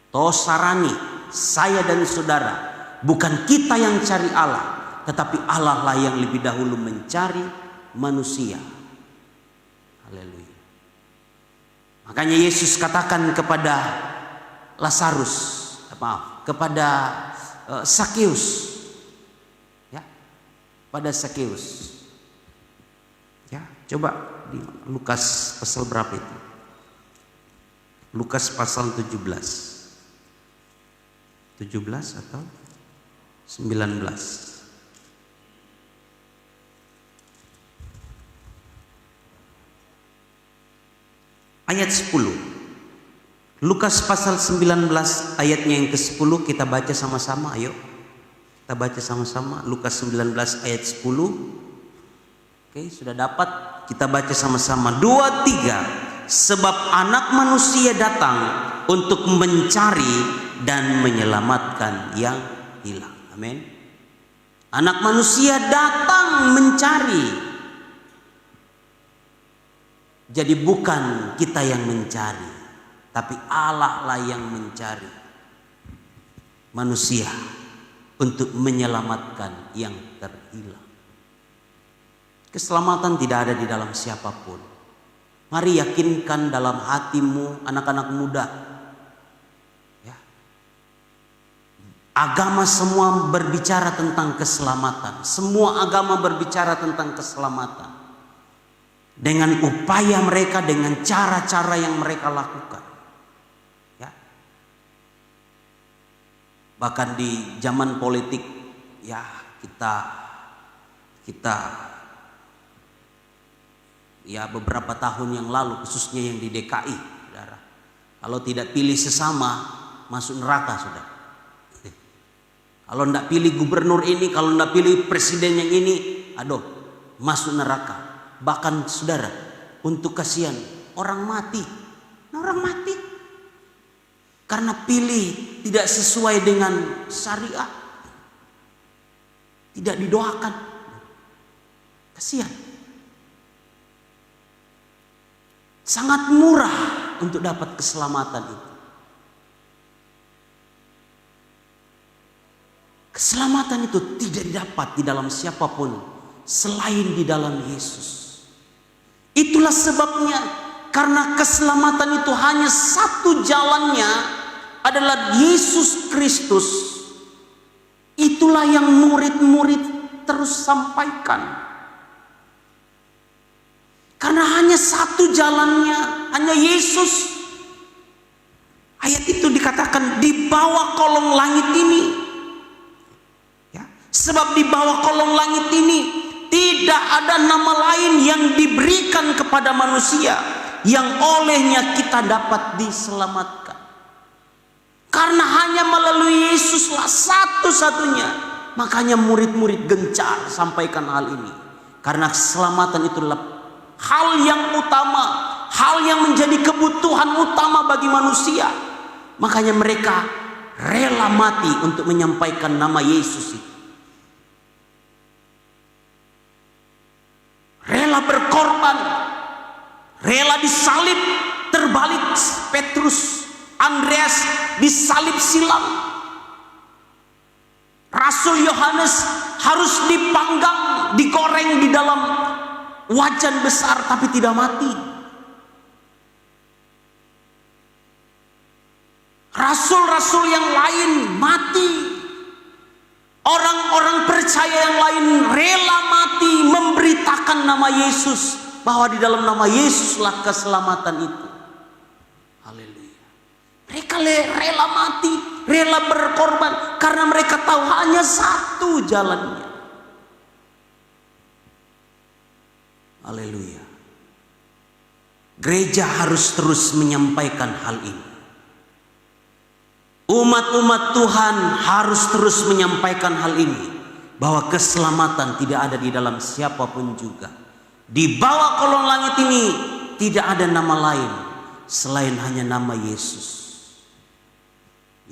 Tosarani, saya dan saudara, bukan kita yang cari Allah, tetapi Allah lah yang lebih dahulu mencari manusia. Haleluya. Makanya Yesus katakan kepada kepada Sakeus, ya, pada Sakeus. Ya, coba di Lukas pasal berapa itu? Lukas pasal 17 atau 19. ayat 10. Lukas pasal 19 ayatnya yang ke-10 kita baca sama-sama, ayo. Kita baca sama-sama Lukas 19 ayat 10. Oke, sudah dapat? Kita baca sama-sama. 2, 3. Sebab anak manusia datang untuk mencari dan menyelamatkan yang hilang. Amin. Anak manusia datang mencari. Jadi bukan kita yang mencari, tapi Allah lah yang mencari manusia untuk menyelamatkan yang terhilang. Keselamatan tidak ada di dalam siapapun. Mari yakinkan dalam hatimu, anak-anak muda. Ya. Agama semua berbicara tentang keselamatan. Semua agama berbicara tentang keselamatan. Dengan upaya mereka, dengan cara-cara yang mereka lakukan. Ya. Bahkan di zaman politik, ya kita ya beberapa tahun yang lalu, khususnya yang di DKI, saudara, kalau tidak pilih sesama masuk neraka, sudah. Kalau tidak pilih gubernur ini, kalau tidak pilih presiden yang ini, aduh, masuk neraka. Bahkan saudara, untuk kasihan orang mati, orang mati karena pilih tidak sesuai dengan syariat, tidak didoakan, kasihan. Sangat murah untuk dapat keselamatan itu. Keselamatan itu tidak didapat di dalam siapapun selain di dalam Yesus. Itulah sebabnya, karena keselamatan itu hanya satu jalannya adalah Yesus Kristus. Itulah yang murid-murid terus sampaikan. Karena hanya satu jalannya, hanya Yesus. Ayat itu dikatakan di bawah kolong langit ini. Ya, sebab di bawah kolong langit ini tidak ada nama lain yang diberikan kepada manusia yang olehnya kita dapat diselamatkan. Karena hanya melalui Yesuslah satu-satunya. Makanya murid-murid gencar sampaikan hal ini. Karena keselamatan itulah hal yang utama, hal yang menjadi kebutuhan utama bagi manusia. Makanya mereka rela mati untuk menyampaikan nama Yesus itu. Rela berkorban, rela disalib, terbalik Petrus, Andreas disalib silam. Rasul Yohanes harus dipanggang, digoreng di dalam wajan besar tapi tidak mati. Rasul-rasul yang lain mati. Orang-orang percaya yang lain rela mati memberitakan nama Yesus, bahwa di dalam nama Yesuslah keselamatan itu. Haleluya. Mereka rela mati, rela berkorban karena mereka tahu hanya satu jalannya. Haleluya. Gereja harus terus menyampaikan hal ini. Umat-umat Tuhan harus terus menyampaikan hal ini, bahwa keselamatan tidak ada di dalam siapapun juga. Di bawah kolong langit ini tidak ada nama lain selain hanya nama Yesus.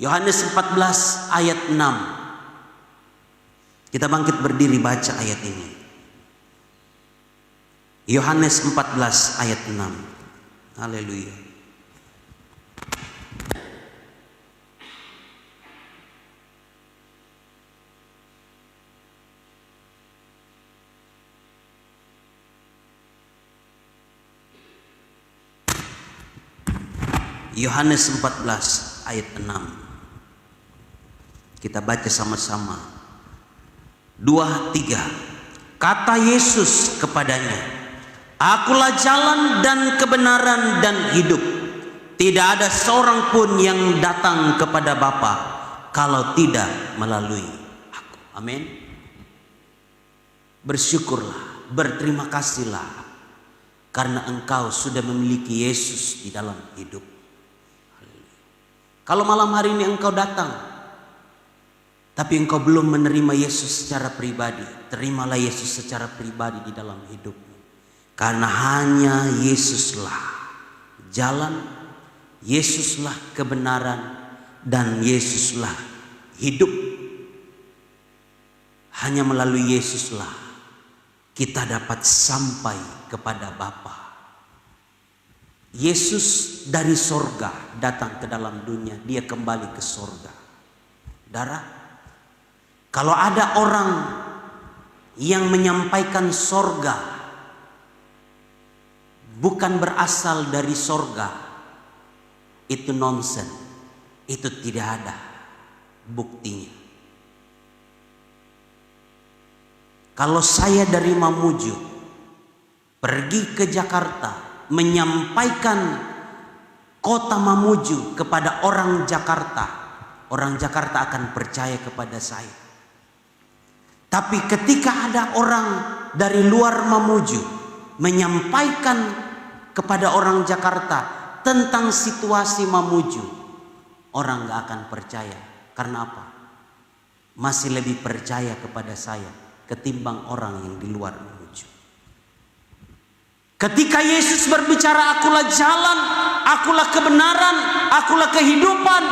Yohanes 14 ayat 6. Kita bangkit berdiri baca ayat ini. Yohanes 14 ayat 6. Haleluya. Yohanes 14 ayat 6. Kita baca sama-sama. 2, 3. Kata Yesus kepadanya, Akulah jalan dan kebenaran dan hidup. Tidak ada seorang pun yang datang kepada Bapa kalau tidak melalui aku. Amin. Bersyukurlah, berterima kasihlah karena engkau sudah memiliki Yesus di dalam hidup. Kalau malam hari ini engkau datang, tapi engkau belum menerima Yesus secara pribadi, terimalah Yesus secara pribadi di dalam hidupmu. Karena hanya Yesuslah jalan, Yesuslah kebenaran, dan Yesuslah hidup. Hanya melalui Yesuslah kita dapat sampai kepada Bapa. Yesus dari sorga datang ke dalam dunia, dia kembali ke sorga. Saudara, kalau ada orang yang menyampaikan sorga bukan berasal dari sorga, itu nonsen, itu tidak ada buktinya. Kalau saya dari Mamuju pergi ke Jakarta menyampaikan kota Mamuju kepada orang Jakarta akan percaya kepada saya. Tapi ketika ada orang dari luar Mamuju menyampaikan kepada orang Jakarta tentang situasi Mamuju, orang gak akan percaya. Karena apa? Masih lebih percaya kepada saya ketimbang orang yang di luar Mamuju. Ketika Yesus berbicara, akulah jalan, akulah kebenaran, akulah kehidupan,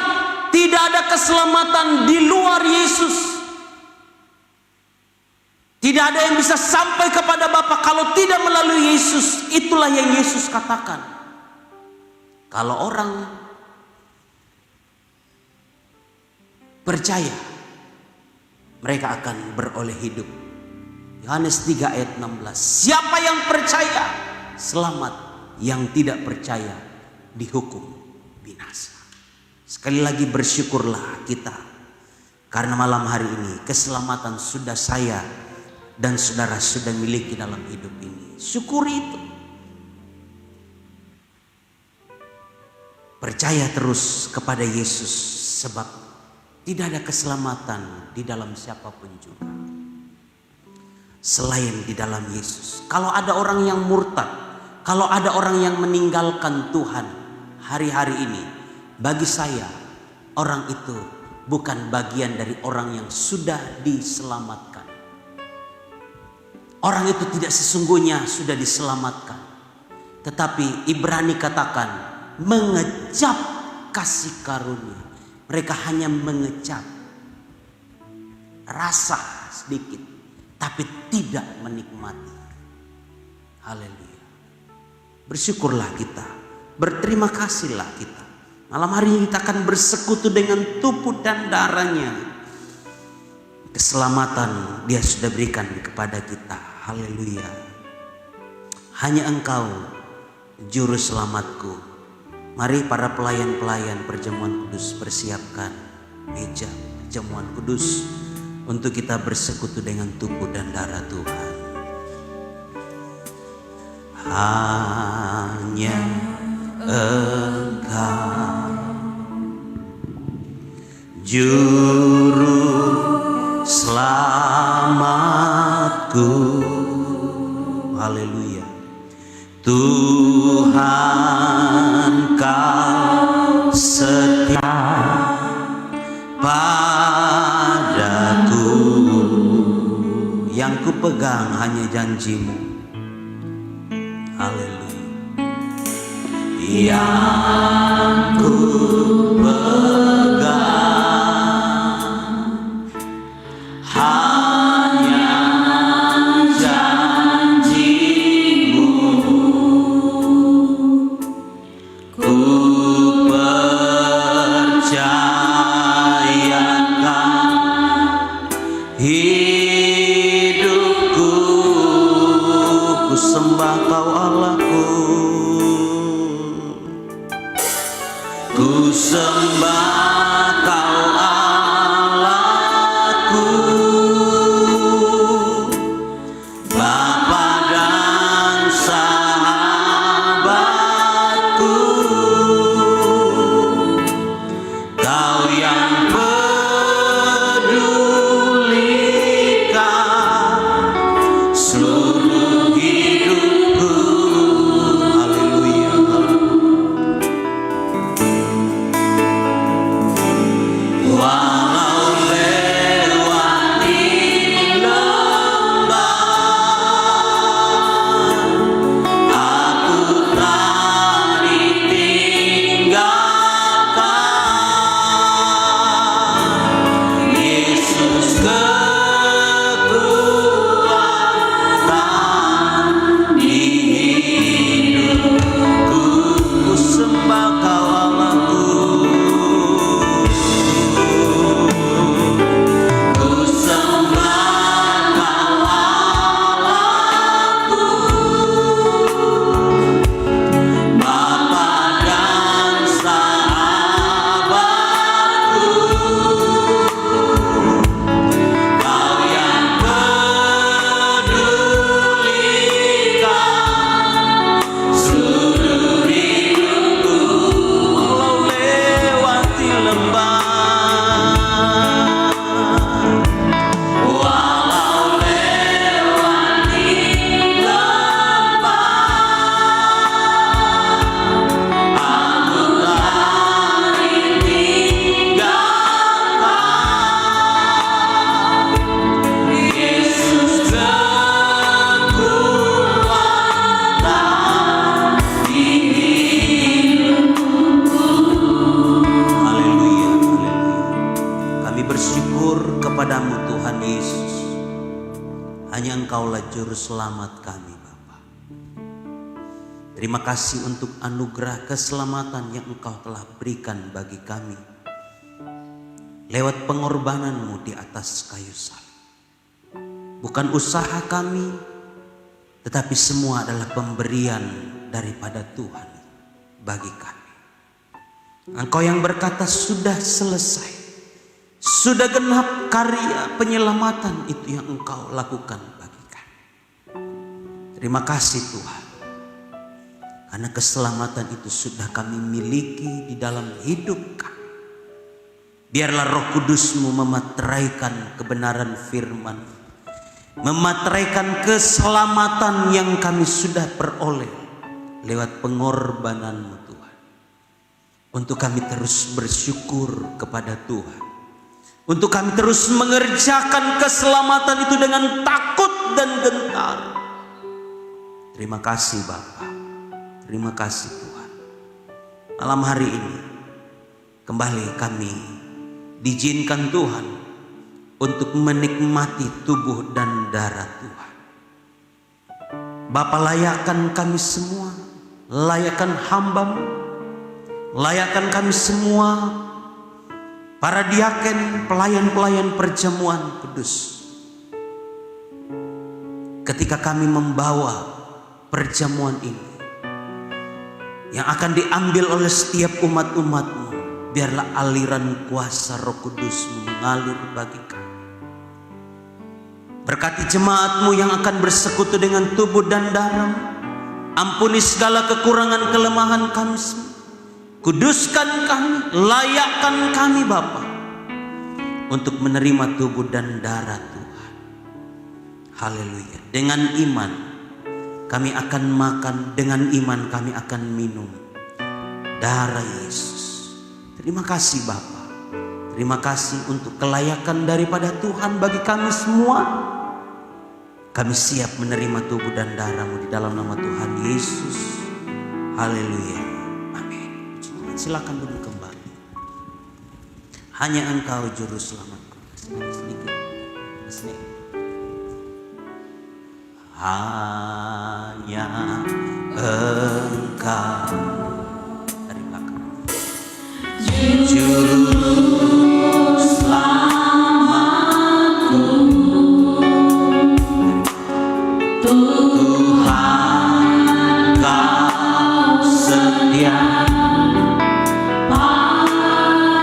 tidak ada keselamatan di luar Yesus. Tidak ada yang bisa sampai kepada Bapa kalau tidak melalui Yesus. Itulah yang Yesus katakan. Kalau orang percaya, mereka akan beroleh hidup. Yohanes 3 ayat 16. Siapa yang percaya selamat, yang tidak percaya dihukum binasa. Sekali lagi bersyukurlah kita, karena malam hari ini keselamatan sudah saya dan saudara sudah miliki dalam hidup ini. Syukuri itu. Percaya terus kepada Yesus, sebab tidak ada keselamatan di dalam siapapun juga selain di dalam Yesus. Kalau ada orang yang murtad, kalau ada orang yang meninggalkan Tuhan hari-hari ini, bagi saya orang itu bukan bagian dari orang yang sudah diselamatkan. Orang itu tidak sesungguhnya sudah diselamatkan. Tetapi Ibrani katakan mengecap kasih karunia. Mereka hanya mengecap, rasa sedikit, tapi tidak menikmati. Haleluya. Bersyukurlah kita, berterima kasihlah kita. Malam hari ini kita akan bersekutu dengan tubuh dan darahnya. Keselamatan dia sudah berikan kepada kita. Haleluya. Hanya Engkau juru selamatku. Mari para pelayan-pelayan perjamuan kudus persiapkan meja perjamuan kudus untuk kita bersekutu dengan tubuh dan darah Tuhan. Hanya Engkau juru selamatku. Haleluya. Tuhan Kau setia padaku, yang ku pegang hanya janji-Mu. Haleluya. Yang ku pegang hanya janji-Mu. Ku percayakan hidupku, ku sembah Kau Allahku, ku sembah Kau Allahku, Bapa dan sahabatku, Kau yang pedulikan seluruh hidupku. Juru Selamat kami Bapa. Terima kasih untuk anugerah keselamatan yang Engkau telah berikan bagi kami lewat pengorbanan-Mu di atas kayu salib. Bukan usaha kami, tetapi semua adalah pemberian daripada Tuhan bagi kami. Engkau yang berkata sudah selesai, sudah genap karya penyelamatan itu yang Engkau lakukan bagi kami. Terima kasih Tuhan, karena keselamatan itu sudah kami miliki di dalam hidup kami. Biarlah Roh Kudus-Mu memeteraikan kebenaran firman, memeteraikan keselamatan yang kami sudah peroleh lewat pengorbanan-Mu Tuhan. Untuk kami terus bersyukur kepada Tuhan, untuk kami terus mengerjakan keselamatan itu dengan takut dan gentar. Terima kasih Bapa, terima kasih Tuhan. Malam hari ini kembali kami diizinkan Tuhan untuk menikmati tubuh dan darah Tuhan. Bapa, layakkan kami semua, layakkan hamba-Mu, layakkan kami semua, para diaken, pelayan-pelayan perjamuan kudus. Ketika kami membawa perjamuan ini yang akan diambil oleh setiap umat-umat-Mu, biarlah aliran kuasa Roh Kudus mengalir bagi kami. Berkati jemaat-Mu yang akan bersekutu dengan tubuh dan darah-Mu. Ampuni segala kekurangan kelemahan kami semua. Kuduskan kami, layakkan kami Bapa untuk menerima tubuh dan darah Tuhan. Haleluya. Dengan iman kami akan makan, dengan iman kami akan minum darah Yesus. Terima kasih Bapa. Terima kasih untuk kelayakan daripada Tuhan bagi kami semua. Kami siap menerima tubuh dan darah-Mu di dalam nama Tuhan Yesus. Haleluya. Amin. Silakan duduk kembali. Hanya Engkau Juru Selamatku. Sedikit. Hanya Engkau. Dari belakang. Juru Selamatku, Tuhan Kau setia padaku.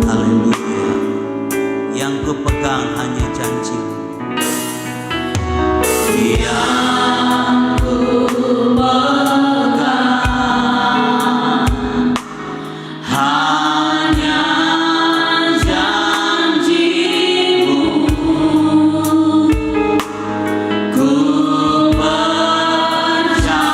Haleluya. Yang ku pegang hanya janji-Mu. Yang ku pegang hanya janji-Mu. Ku percaya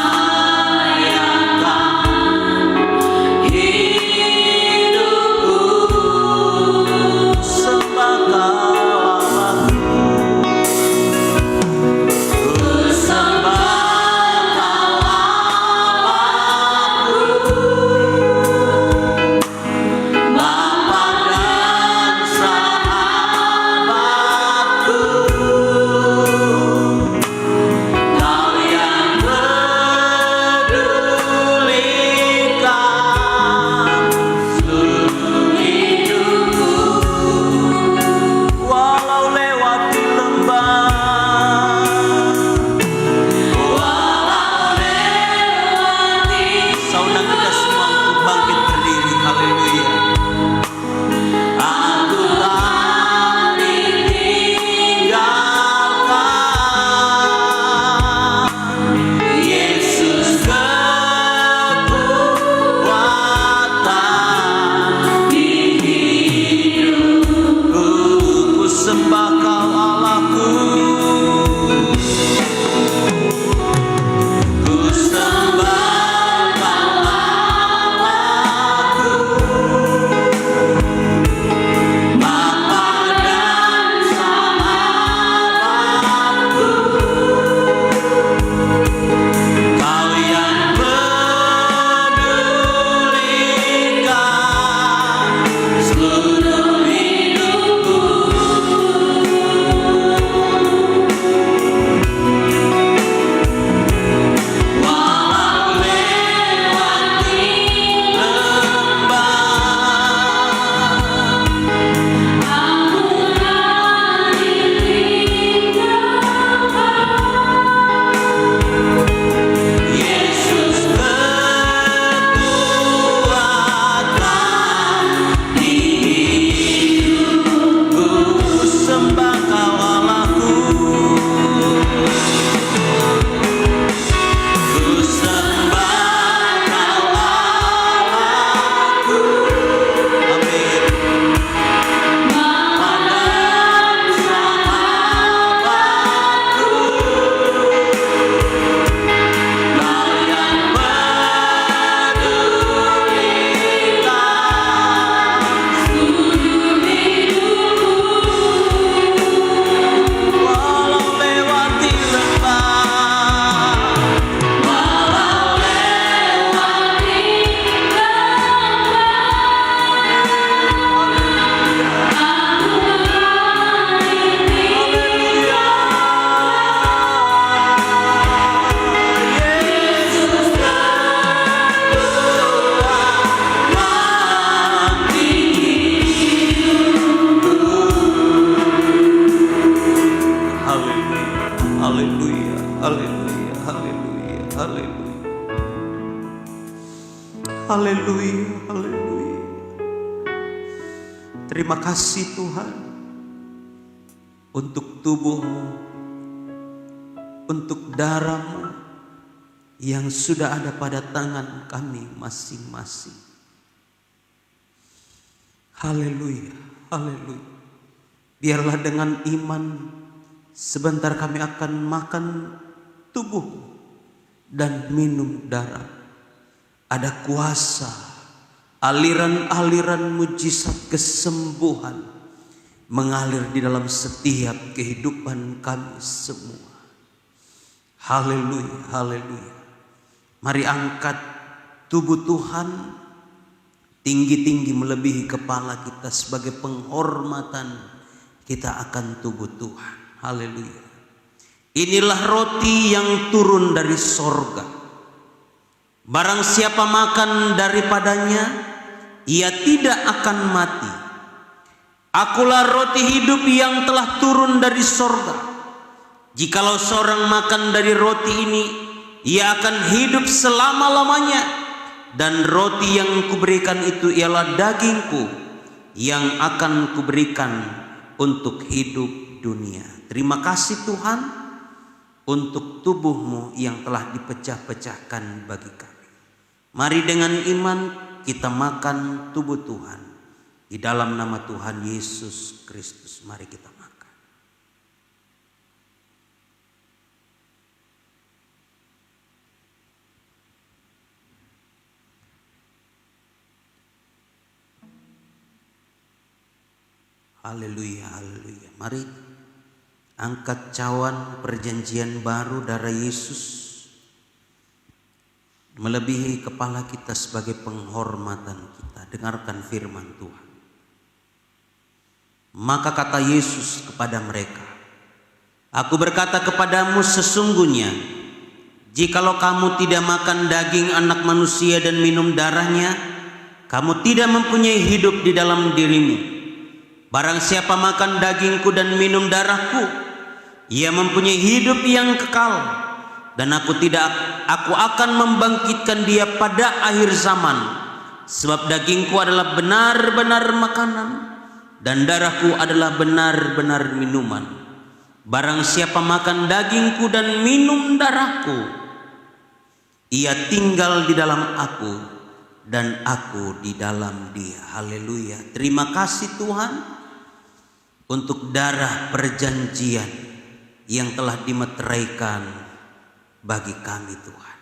Haleluya, haleluya. Terima kasih Tuhan untuk tubuh-Mu, untuk darah-Mu yang sudah ada pada tangan kami masing-masing. Haleluya, haleluya. Biarlah dengan iman sebentar kami akan makan tubuh dan minum darah. Ada kuasa, aliran-aliran mujizat kesembuhan mengalir di dalam setiap kehidupan kami semua. Haleluya, haleluya. Mari angkat tubuh Tuhan tinggi-tinggi melebihi kepala kita sebagai penghormatan kita akan tubuh Tuhan. Haleluya. Inilah roti yang turun dari sorga. Barang siapa makan daripadanya, ia tidak akan mati. Akulah roti hidup yang telah turun dari sorga. Jikalau seorang makan dari roti ini, ia akan hidup selama-lamanya. Dan roti yang kuberikan itu ialah dagingku yang akan kuberikan untuk hidup dunia. Terima kasih Tuhan untuk tubuh-Mu yang telah dipecah-pecahkan bagi kami. Mari dengan iman kita makan tubuh Tuhan. Di dalam nama Tuhan Yesus Kristus, mari kita makan. Haleluya, haleluya. Mari angkat cawan perjanjian baru darah Yesus melebihi kepala kita sebagai penghormatan kita. Dengarkan firman Tuhan. Maka kata Yesus kepada mereka, Aku berkata kepadamu sesungguhnya, jikalau kamu tidak makan daging anak manusia dan minum darahnya, kamu tidak mempunyai hidup di dalam dirimu. Barang siapa makan dagingku dan minum darahku, ia mempunyai hidup yang kekal. Dan aku akan membangkitkan dia pada akhir zaman. Sebab dagingku adalah benar-benar makanan, dan darahku adalah benar-benar minuman. Barang siapa makan dagingku dan minum darahku, ia tinggal di dalam aku, dan aku di dalam dia. Haleluya. Terima kasih Tuhan untuk darah perjanjian yang telah dimeteraikan bagi kami Tuhan.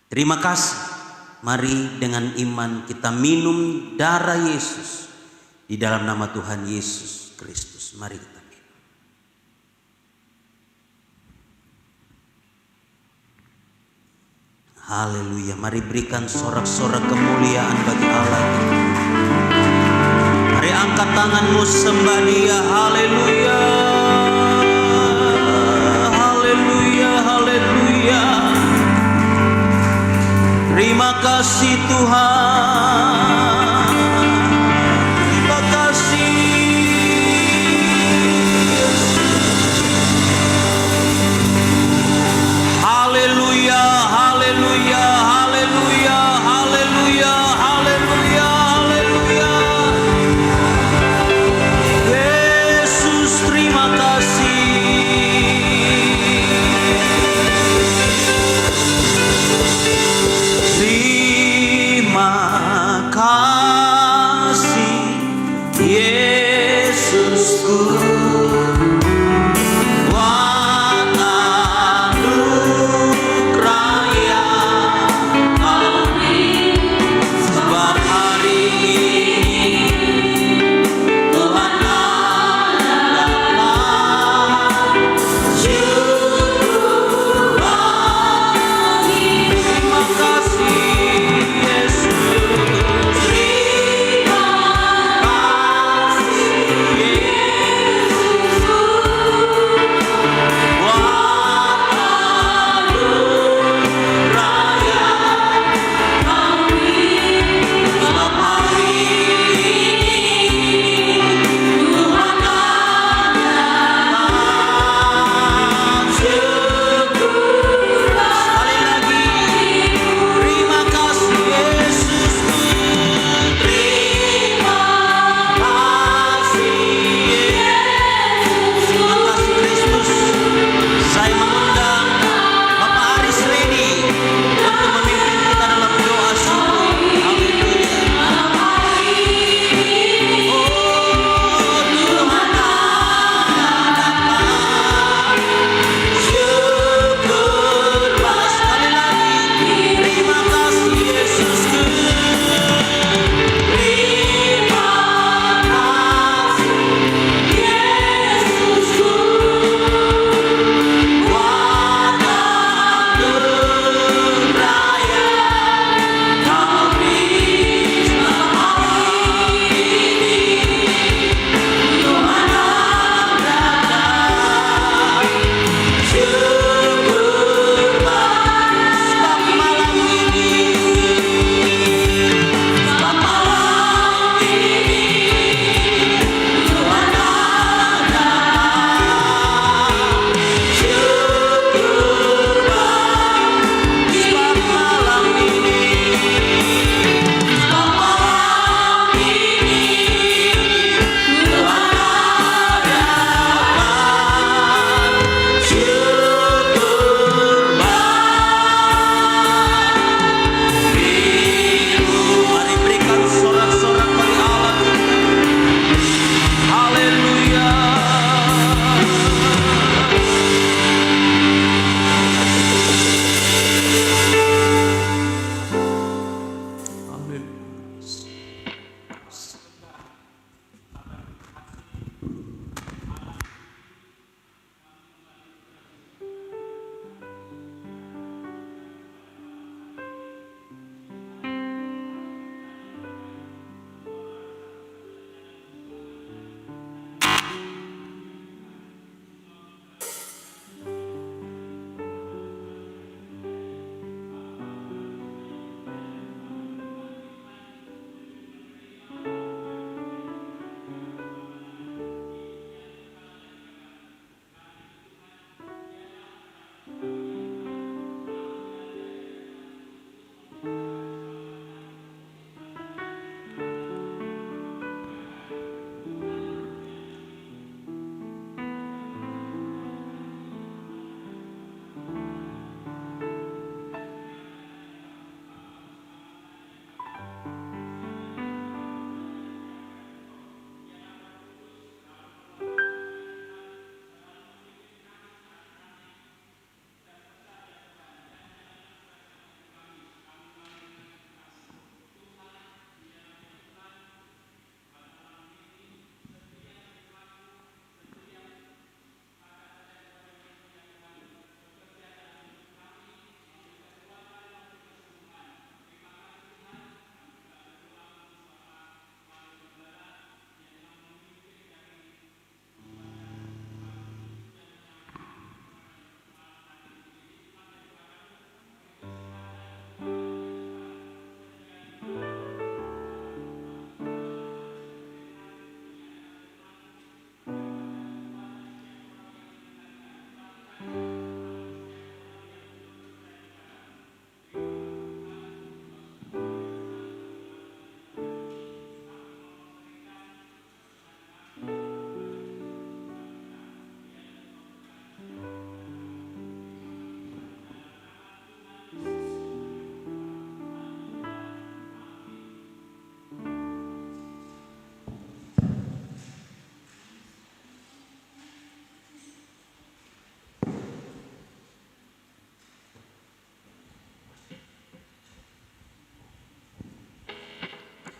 Terima kasih. Mari dengan iman kita minum darah Yesus di dalam nama Tuhan Yesus Kristus. Mari kita minum. Haleluya. Mari berikan sorak-sorak kemuliaan bagi Allah. Mari angkat tanganmu sembah Dia. Haleluya. Haleluya, haleluya. Terima kasih Tuhan. Terima kasih. Haleluya, haleluya, haleluya, haleluya, haleluya, haleluya. Yesus, terima kasih. Terima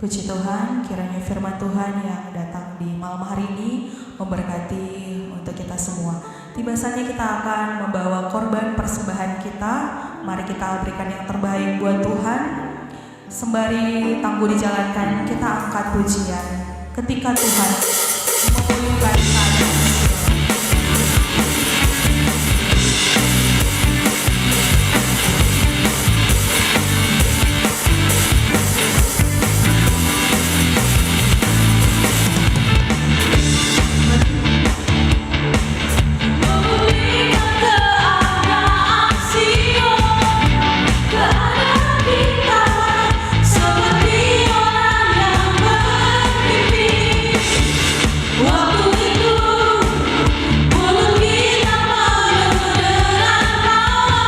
Puji Tuhan, kiranya firman Tuhan yang datang di malam hari ini memberkati untuk kita semua. Tiba saatnya kita akan membawa korban persembahan kita. Mari kita berikan yang terbaik buat Tuhan. Sembari tangguh dijalankan, kita angkat pujian ketika Tuhan memulihkan saya. Memulihkan keadaan Sion, keadaan kita seperti orang yang bermimpi. Waktu itu mulut kita penuh dengan tawa,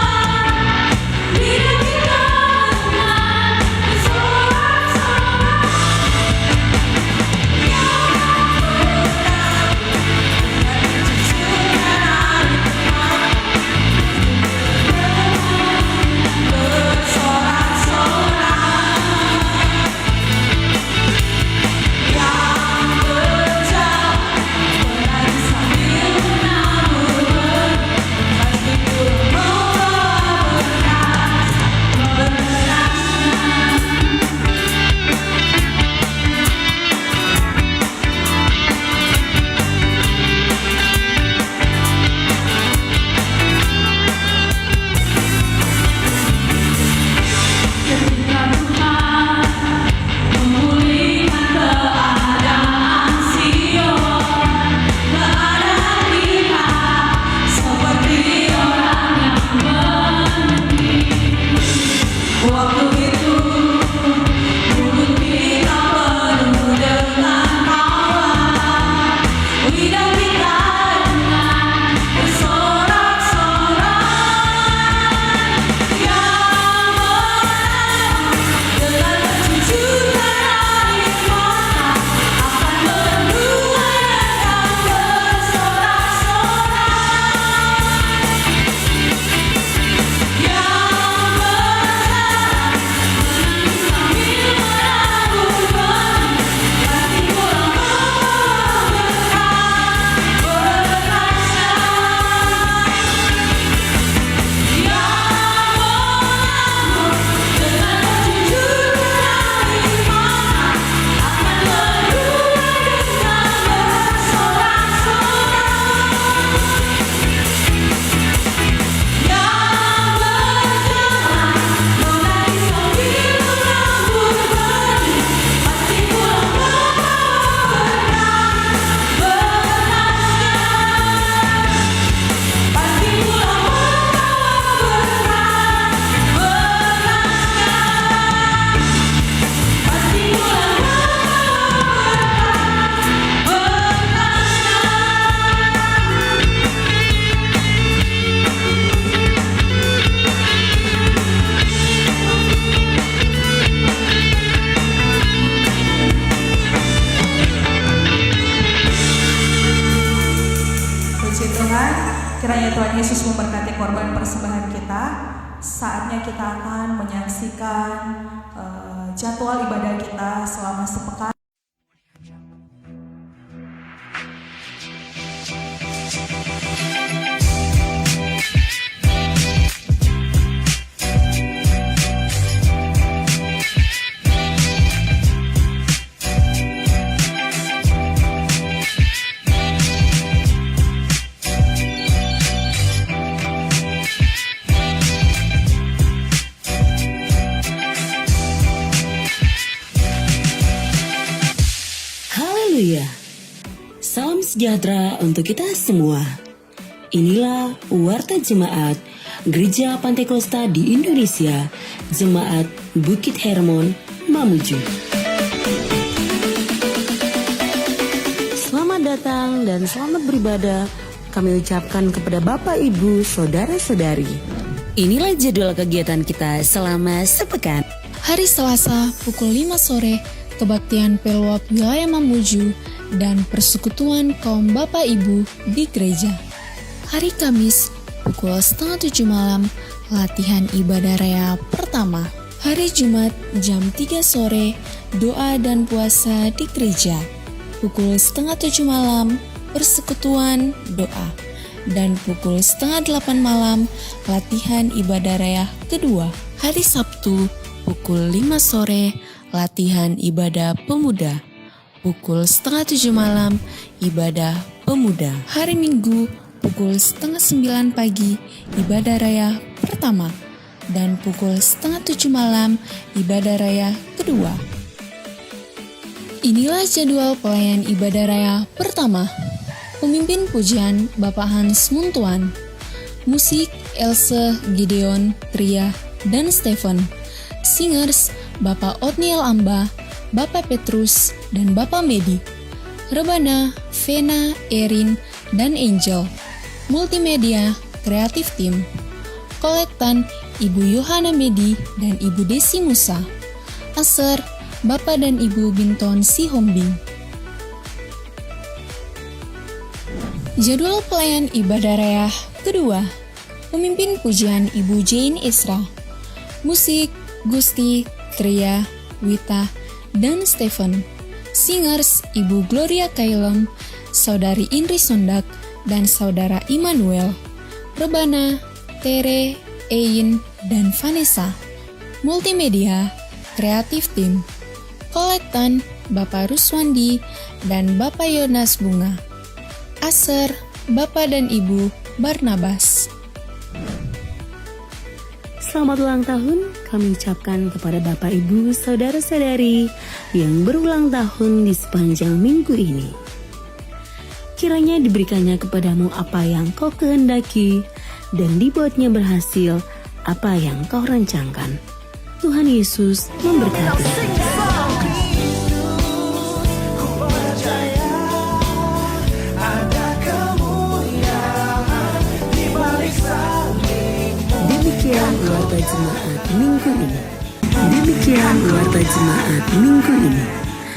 lidah kita dengan bersorak-sorak. Ketika Tuhan memulihkan keadaan Sion, keadaan kita seperti orang yang bermimpi. Waktu itu mulut kita penuh dengan tawa, lidah kita dengan bersorak-sorak. Dengan kejujuran air mata akan menuai dan bersorak-sorak. Yang berjalan menangis sambil menabur benih, pasti pulang membawa berkah-berkahnya. Dengan kejujuran air mata akan menuai dengan bersorak-sorak. Yang berjalan menangis sambil menabur benih, pasti pulang membawa berkah-berkahnya. Pasti pulang membawa berkah-berkahnya. Pasti pulang Puji Tuhan, kiranya Tuhan Yesus memberkati korban persembahan kita. Saatnya kita akan menyaksikan jadwal ibadah kita selama sepekan. Haleluya. Salam sejahtera untuk kita semua. Inilah Warta Jemaat Gereja Pantai Kosta di Indonesia, Jemaat Bukit Hermon, Mamuju. Selamat datang dan selamat beribadah kami ucapkan kepada Bapak, Ibu, Saudara-saudari. Inilah jadwal kegiatan kita selama sepekan. Hari Selasa pukul 5 sore, kebaktian Pelwap wilayah Mamuju dan persekutuan kaum Bapak Ibu di gereja. Hari Kamis pukul 6:30 malam, latihan ibadah rea pertama. Hari Hari Jumat jam 3 sore, doa dan puasa di gereja. Pukul 6:30 malam, persekutuan doa. Dan pukul 7:30 malam, latihan ibadah raya kedua. Hari Sabtu, pukul 5 sore, latihan ibadah pemuda. Pukul 6:30 malam, ibadah pemuda. Hari Minggu, pukul 8:30 pagi, ibadah raya pertama. Dan pukul 6:30 malam, ibadah raya kedua. Inilah jadwal pelayan ibadah raya pertama. Pemimpin pujian Bapak Hans Muntuan. Musik Else, Gideon, Tria, dan Stephen. Singers Bapak Otniel Amba, Bapak Petrus, dan Bapak Medi. Rebana, Vena, Erin, dan Angel. Multimedia Kreatif Tim. Kolektan Ibu Yohana Medi dan Ibu Desi Musa. Aser Bapak dan Ibu Binton Sihombing. Jadwal pelayan ibadah raya kedua. Pemimpin pujian Ibu Jane Isra. Musik Gusti, Tria, Wita, dan Stephen. Singers Ibu Gloria Kailem, Saudari Indri Sondak, dan Saudara Immanuel. Rebana, Tere, Ein, dan Vanessa. Multimedia Kreatif Tim. Kolektan Bapak Ruswandi dan Bapak Yonas Bunga. Aser Bapak dan Ibu Barnabas. Selamat ulang tahun kami ucapkan kepada Bapak Ibu Saudara-saudari yang berulang tahun di sepanjang minggu ini. Kiranya diberikannya kepadamu apa yang kau kehendaki dan dibuatnya berhasil apa yang kau rancangkan. Tuhan Yesus memberkati. Demikian keluarga jemaat minggu ini.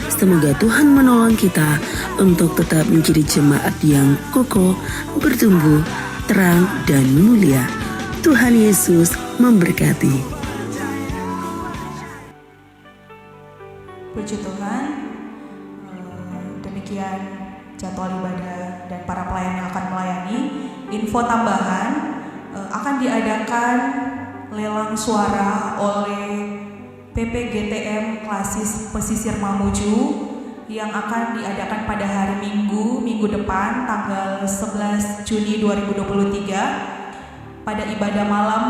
Semoga Tuhan menolong kita untuk tetap menjadi jemaat yang kokoh, bertumbuh, terang, dan mulia. Tuhan Yesus memberkati. Puji Tuhan. Demikian jadwal ibadah dan para pelayan yang akan melayani. Info tambahan, akan diadakan lelang suara oleh PPGTM Klasis Pesisir Mamuju yang akan diadakan pada hari Minggu depan tanggal 11 Juni 2023 pada ibadah malam.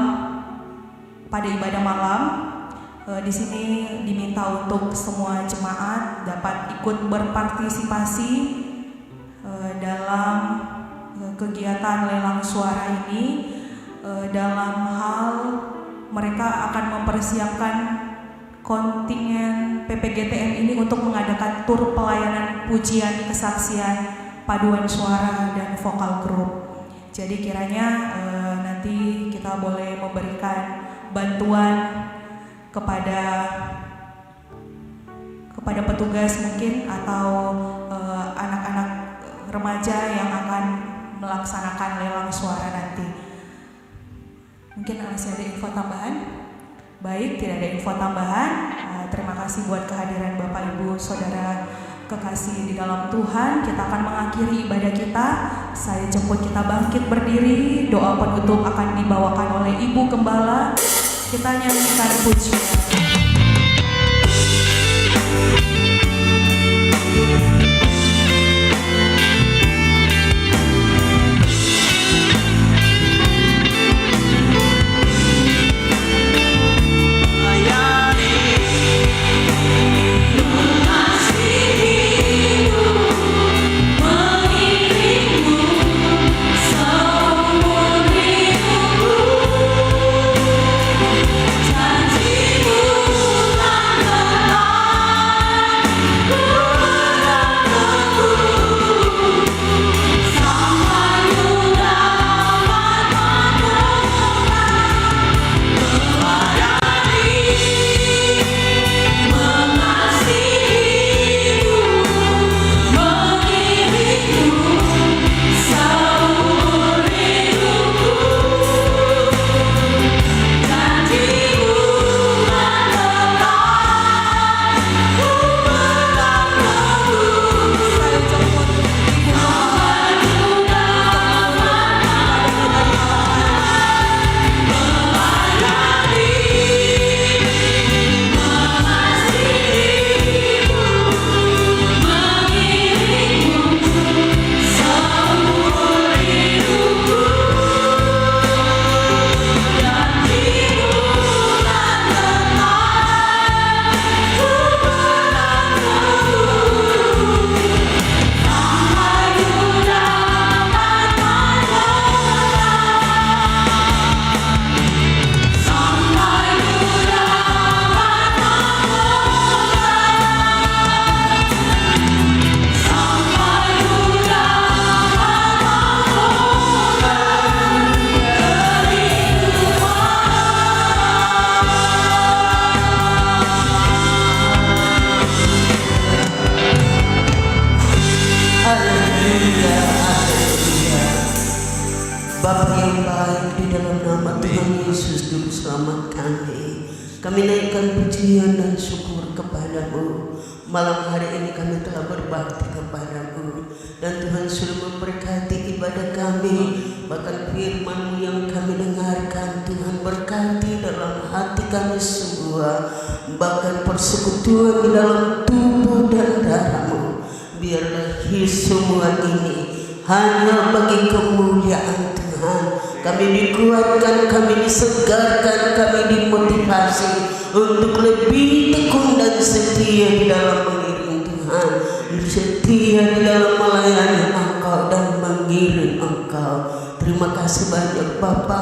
Di sini diminta untuk semua jemaat dapat ikut berpartisipasi dalam kegiatan lelang suara ini. Dalam hal mereka akan mempersiapkan kontingen PPGTM ini untuk mengadakan tur pelayanan pujian, kesaksian, paduan suara, dan vokal grup. Jadi kiranya nanti kita boleh memberikan bantuan kepada petugas mungkin atau anak-anak remaja yang akan melaksanakan lelang suara nanti. Mungkin masih ada info tambahan? Baik, tidak ada info tambahan. Terima kasih buat kehadiran Bapak Ibu Saudara kekasih di dalam Tuhan. Kita akan mengakhiri ibadah kita. Saya jemput kita bangkit berdiri. Doa penutup akan dibawakan oleh Ibu Gembala. Kita nyanyikan pujian. Janjimu Bapa yang baik, di dalam nama Tuhan Yesus Juru Selamat kami naikkan pujian dan syukur kepadamu. Malam hari ini kami telah berbakti kepadamu, dan Tuhan sudah memberkati ibadah kami. Bahkan firman-Mu yang kami dengarkan, Tuhan berkati dalam hati kami semua. Bahkan persekutuan di dalam tubuh dan darah-Mu. Biarlah semua ini hanya bagi kemuliaan Tuhan. Kami dikuatkan, kami disegarkan, kami dimotivasi untuk lebih tekun dan setia di dalam mengiring Tuhan, setia di dalam melayani Engkau dan mengiring Engkau. Terima kasih banyak Bapa,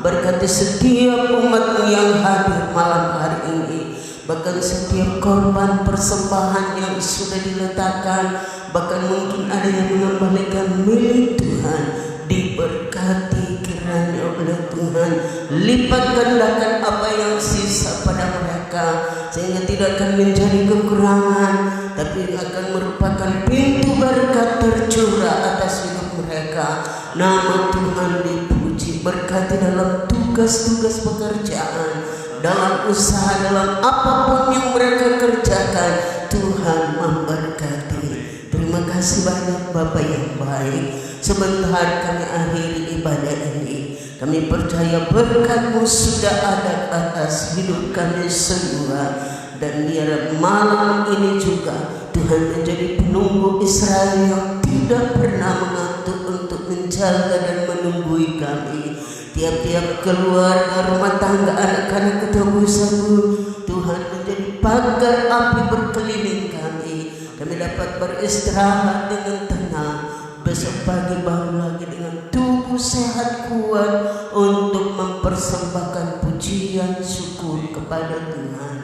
berkati setiap umat yang hadir malam hari ini. Bahkan setiap korban persembahan yang sudah diletakkan, bahkan mungkin ada yang mengembalikan milik Tuhan, diberkati kiranya oleh Tuhan. Lipat gandakan apa yang sisa pada mereka, sehingga tidak akan menjadi kekurangan, tapi akan merupakan pintu berkat tercurah atas hidup mereka. Nama Tuhan dipuji. Berkati dalam tugas-tugas pekerjaan, dalam usaha, dalam apapun yang mereka kerjakan, Tuhan memberkati. Terima kasih banyak Bapa yang baik. Sebentar kami akhiri ibadah ini, kami percaya berkat-Mu sudah ada atas hidup kami semua. Dan biar malam ini juga Tuhan menjadi penunggu Israel yang tidak pernah mengantuk untuk menjaga dan menunggui kami. Tiap-tiap keluarga, rumah tangga, anak-anak ketebusanmu, Tuhan menjadi pagar api berkeliling kami. Kami dapat beristirahat dengan tenang. Besok pagi baru lagi dengan tubuh sehat kuat untuk mempersembahkan pujian syukur kepada Tuhan.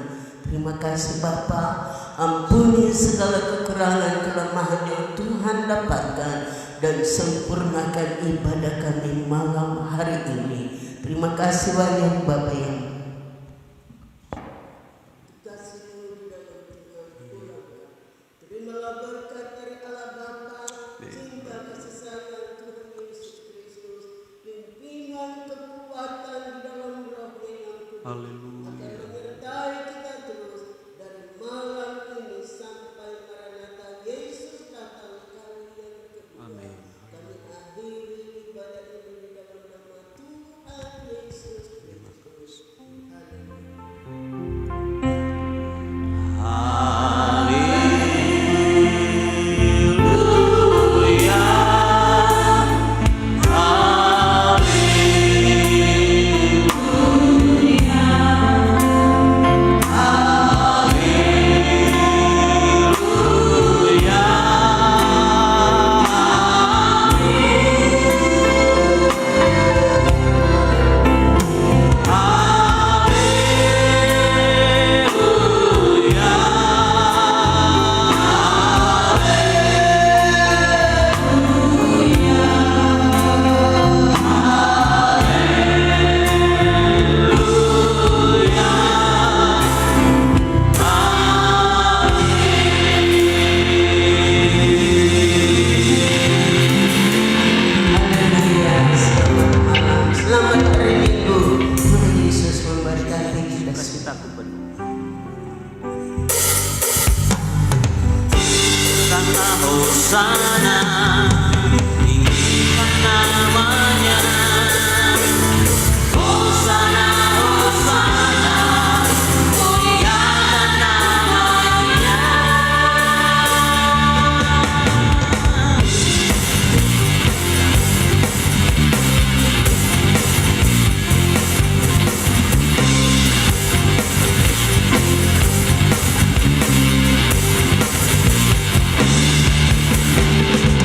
Terima kasih Bapa. Ampuni segala kekurangan kelemahan yang Tuhan dapatkan, dan sempurnakan ibadah kami malam hari ini. Terima kasih banyak Bapa yang terimalah berkat dari Allah Bapa, cinta kasih sayang Tuhan Yesus Kristus, pimpinan kekuatan di dalam Roh-Nya yang kudus, akan menyertai kita terus dari malam ini sampai Maranatha Yesus datang kali yang kedua. Amin. Kami akhiri ibadah ini di dalam nama Tuhan Yesus Kristus. Hosana